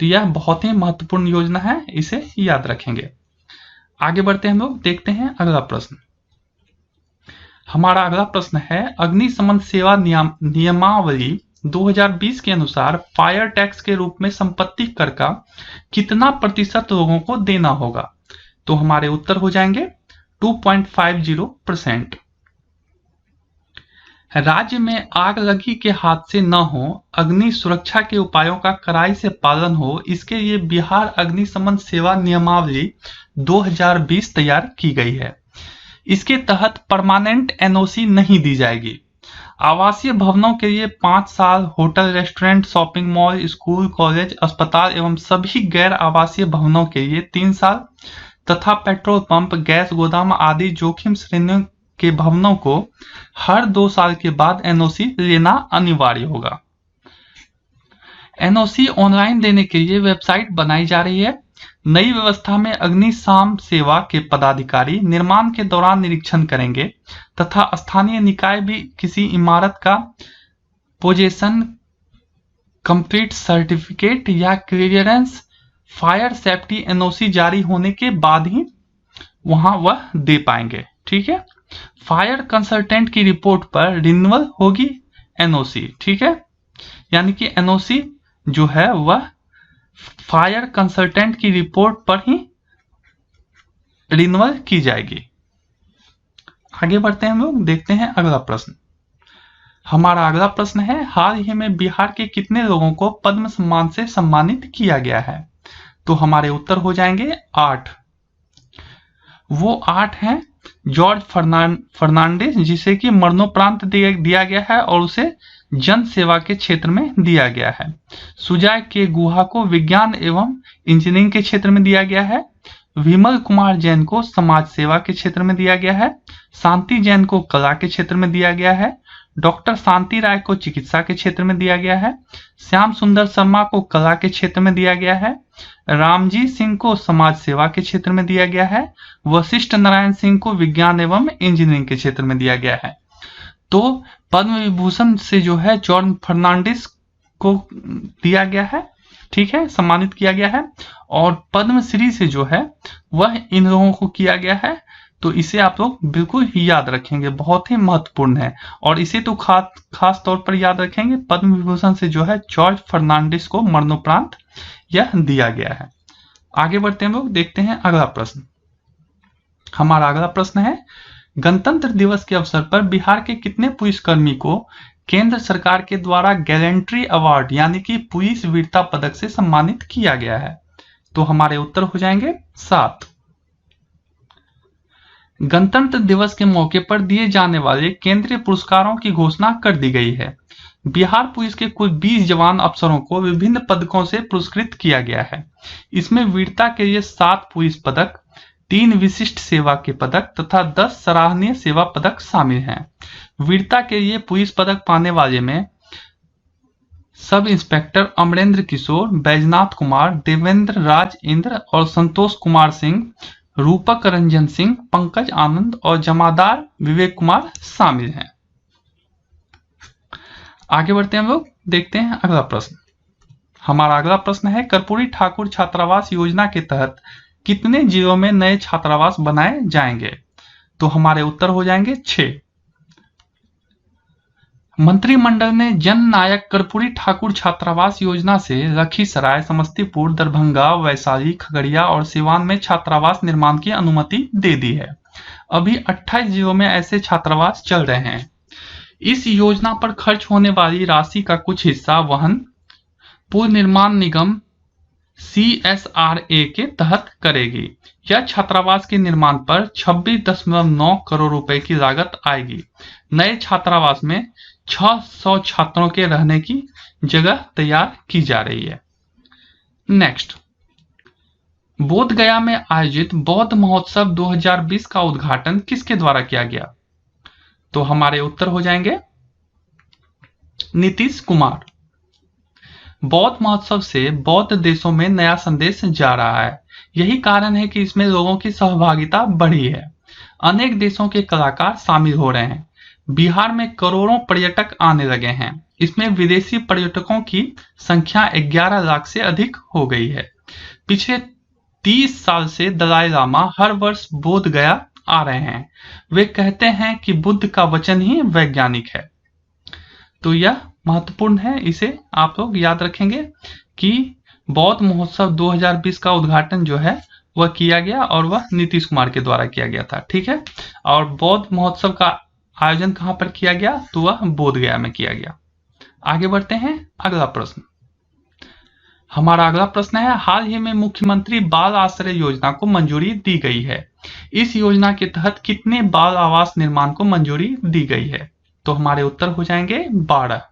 तो यह बहुत ही महत्वपूर्ण योजना है, इसे याद रखेंगे। आगे बढ़ते हैं हम लोग, देखते हैं अगला प्रश्न। हमारा अगला प्रश्न है, अग्निशमन सेवा नियमावली 2020 के अनुसार फायर टैक्स के रूप में संपत्ति कर का कितना प्रतिशत लोगों को देना होगा? तो हमारे उत्तर हो जाएंगे 2.50%। राज्य में आग लगी के हादसे न हो, अग्नि सुरक्षा के उपायों का कड़ाई से पालन हो, इसके लिए बिहार अग्निशमन सेवा नियमावली 2020 तैयार की गई है। इसके तहत परमानेंट एनओसी नहीं दी जाएगी। आवासीय भवनों के लिए 5 साल, hotel, restaurant, shopping mall, school, college, अस्पताल एवं सभी गैर आवासीय भवनों के लिए 3 साल तथा पेट्रोल पंप, गैस गोदाम आदि जोखिम श्रेणियों के भवनों को हर 2 साल के बाद एनओसी लेना अनिवार्य होगा। एनओसी ऑनलाइन देने के लिए वेबसाइट बनाई जा रही है। नई व्यवस्था में अग्निशम सेवा के पदाधिकारी निर्माण के दौरान निरीक्षण करेंगे तथा स्थानीय निकाय भी किसी इमारत का पोजेशन कंप्लीट सर्टिफिकेट या क्लियरेंस फायर सेफ्टी एनओसी जारी होने के बाद ही वहां वह दे पाएंगे। ठीक है, फायर कंसल्टेंट की रिपोर्ट पर रिन्यूअल होगी एनओसी। ठीक है, यानी कि एनओसी जो है वह फायर कंसल्टेंट की रिपोर्ट पर ही रिन्यूअल की जाएगी। आगे बढ़ते हैं हम लोग, देखते हैं अगला प्रश्न। हमारा अगला प्रश्न है, हाल ही में बिहार के कितने लोगों को पद्म सम्मान से सम्मानित किया गया है? तो हमारे उत्तर हो जाएंगे 8। वो 8 हैं जॉर्ज फर्नांडिस, जिसे कि मरणोपरांत दिया गया है और उसे जन सेवा के क्षेत्र में दिया गया है। सुजय के गुहा को विज्ञान एवं इंजीनियरिंग के क्षेत्र में दिया गया है। विमल कुमार जैन को समाज सेवा के क्षेत्र में दिया गया है। शांति जैन को कला के क्षेत्र में दिया गया है। डॉक्टर शांति राय को चिकित्सा के क्षेत्र में दिया गया है। श्याम सुंदर शर्मा को कला के क्षेत्र में दिया गया है। रामजी सिंह को समाज सेवा के क्षेत्र में दिया गया है। वशिष्ठ नारायण सिंह को विज्ञान एवं इंजीनियरिंग के क्षेत्र में दिया गया है। तो पद्म विभूषण से जो है जॉन फर्नांडिस को दिया गया है, ठीक है, सम्मानित किया गया है। और पद्मश्री से जो है वह इन लोगों को किया गया है। तो इसे आप लोग बिल्कुल याद रखेंगे, बहुत ही महत्वपूर्ण है। और इसे तो खास तौर पर याद रखेंगे, पद्म विभूषण से जो है जॉर्ज फर्नांडिस को मरणोपरांत यह दिया गया है। आगे बढ़ते हैं लोग, देखते हैं अगला प्रश्न। हमारा अगला प्रश्न है, गणतंत्र दिवस के अवसर पर बिहार के कितने पुलिसकर्मी को केंद्र सरकार के द्वारा गैलेंट्री अवार्ड यानी कि पुलिस वीरता पदक से सम्मानित किया गया है? तो हमारे उत्तर हो जाएंगे 7। गणतंत्र दिवस के मौके पर दिए जाने वाले केंद्रीय पुरस्कारों की घोषणा कर दी गई है। बिहार पुलिस के कुल 20 जवान अफसरों को विभिन्न पदकों से पुरस्कृत किया गया है। इसमें वीरता के लिए 7 पुलिस पदक, 3 विशिष्ट सेवा के पदक तथा 10 सराहनीय सेवा पदक शामिल हैं। वीरता के लिए पुलिस पदक पाने वाले में सब इंस्पेक्टर अमरेंद्र किशोर, बैजनाथ कुमार, देवेंद्र राज इंद्र और संतोष कुमार सिंह, रूपक रंजन सिंह, पंकज आनंद और जमादार विवेक कुमार शामिल हैं। आगे बढ़ते हैं हम लोग, देखते हैं अगला प्रश्न। हमारा अगला प्रश्न है, कर्पूरी ठाकुर छात्रावास योजना के तहत कितने जिलों में नए छात्रावास बनाए जाएंगे? तो हमारे उत्तर हो जाएंगे 6। मंत्रिमंडल ने जन नायक कर्पूरी ठाकुर छात्रावास योजना से लखीसराय, समस्तीपुर, दरभंगा, वैशाली, खगड़िया और सिवान में छात्रावास निर्माण की अनुमति दे दी है। अभी 28 जिलों में ऐसे छात्रावास चल रहे हैं। इस योजना पर खर्च होने वाली राशि का कुछ हिस्सा वहन पुल निर्माण निगम CSRA के तहत करेगी। यह छात्रावास के निर्माण पर 26.9 करोड़ रुपए की लागत आएगी। नए छात्रावास में 600 छात्रों के रहने की जगह तैयार की जा रही है। नेक्स्ट, बोध गया में आयोजित बौद्ध महोत्सव 2020 का उद्घाटन किसके द्वारा किया गया? तो हमारे उत्तर हो जाएंगे नीतीश कुमार। बौद्ध महोत्सव से बौद्ध देशों में नया संदेश जा रहा है। यही कारण है कि इसमें लोगों की सहभागिता बढ़ी है। अनेक देशों के कलाकार शामिल हो रहे हैं। बिहार में करोड़ों पर्यटक आने लगे हैं। इसमें विदेशी पर्यटकों की संख्या 11 लाख से अधिक हो गई है। पिछले 30 साल से दलाई लामा हर वर्ष बोध गया आ रहे हैं। वे कहते हैं कि बुद्ध का वचन ही वैज्ञानिक है। तो यह महत्वपूर्ण है, इसे आप लोग याद रखेंगे कि बौद्ध महोत्सव 2020 का उद्घाटन जो है वह किया गया और वह नीतीश कुमार के द्वारा किया गया था, ठीक है। और बौद्ध महोत्सव का आयोजन कहां पर किया गया? तो वह बोध गया में किया गया। आगे बढ़ते हैं, अगला प्रश्न। हमारा अगला प्रश्न है, हाल ही में मुख्यमंत्री बाल आश्रय योजना को मंजूरी दी गई है। इस योजना के तहत कितने बाल आवास निर्माण को मंजूरी दी गई है? तो हमारे उत्तर हो जाएंगे 12।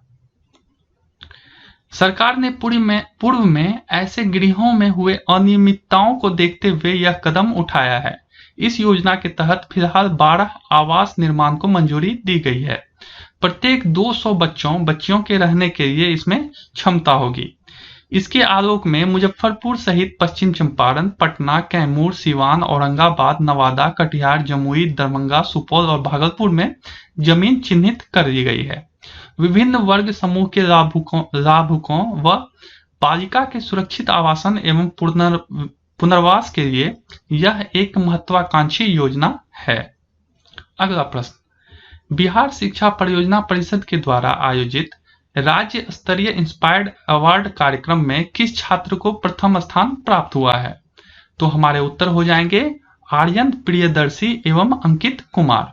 सरकार ने पूर्व में ऐसे गृहों में हुए अनियमितताओं को देखते हुए यह कदम उठाया है। इस योजना के तहत फिलहाल 12 आवास निर्माण को मंजूरी दी गई है। प्रत्येक 200 बच्चियों के रहने के लिए इसमें क्षमता होगी। इसके आलोक में मुजफ्फरपुर सहित पश्चिम चंपारण, पटना, कैमूर, सिवान, औरंगाबाद, नवादा, कटिहार, जमुई, दरभंगा, सुपौल और भागलपुर में जमीन चिन्हित कर दी गई है। विभिन्न वर्ग समूह के लाभुकों व बालिका के सुरक्षित आवासन एवं पुनर्वास के लिए यह एक महत्वाकांक्षी योजना है। अगला प्रश्न, बिहार शिक्षा परियोजना परिषद के द्वारा आयोजित राज्य स्तरीय इंस्पायर्ड अवार्ड कार्यक्रम में किस छात्र को प्रथम स्थान प्राप्त हुआ है? तो हमारे उत्तर हो जाएंगे आर्यन प्रियदर्शी एवं अंकित कुमार।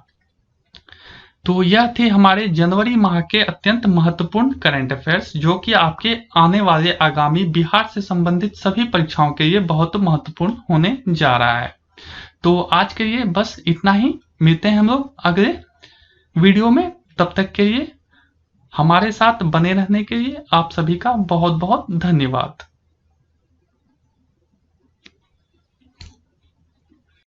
तो यह थे हमारे जनवरी माह के अत्यंत महत्वपूर्ण करंट अफेयर्स, जो कि आपके आने वाले आगामी बिहार से संबंधित सभी परीक्षाओं के लिए बहुत महत्वपूर्ण होने जा रहा है। तो आज के लिए बस इतना ही। मिलते हैं हम लोग अगले वीडियो में। तब तक के लिए हमारे साथ बने रहने के लिए आप सभी का बहुत बहुत धन्यवाद।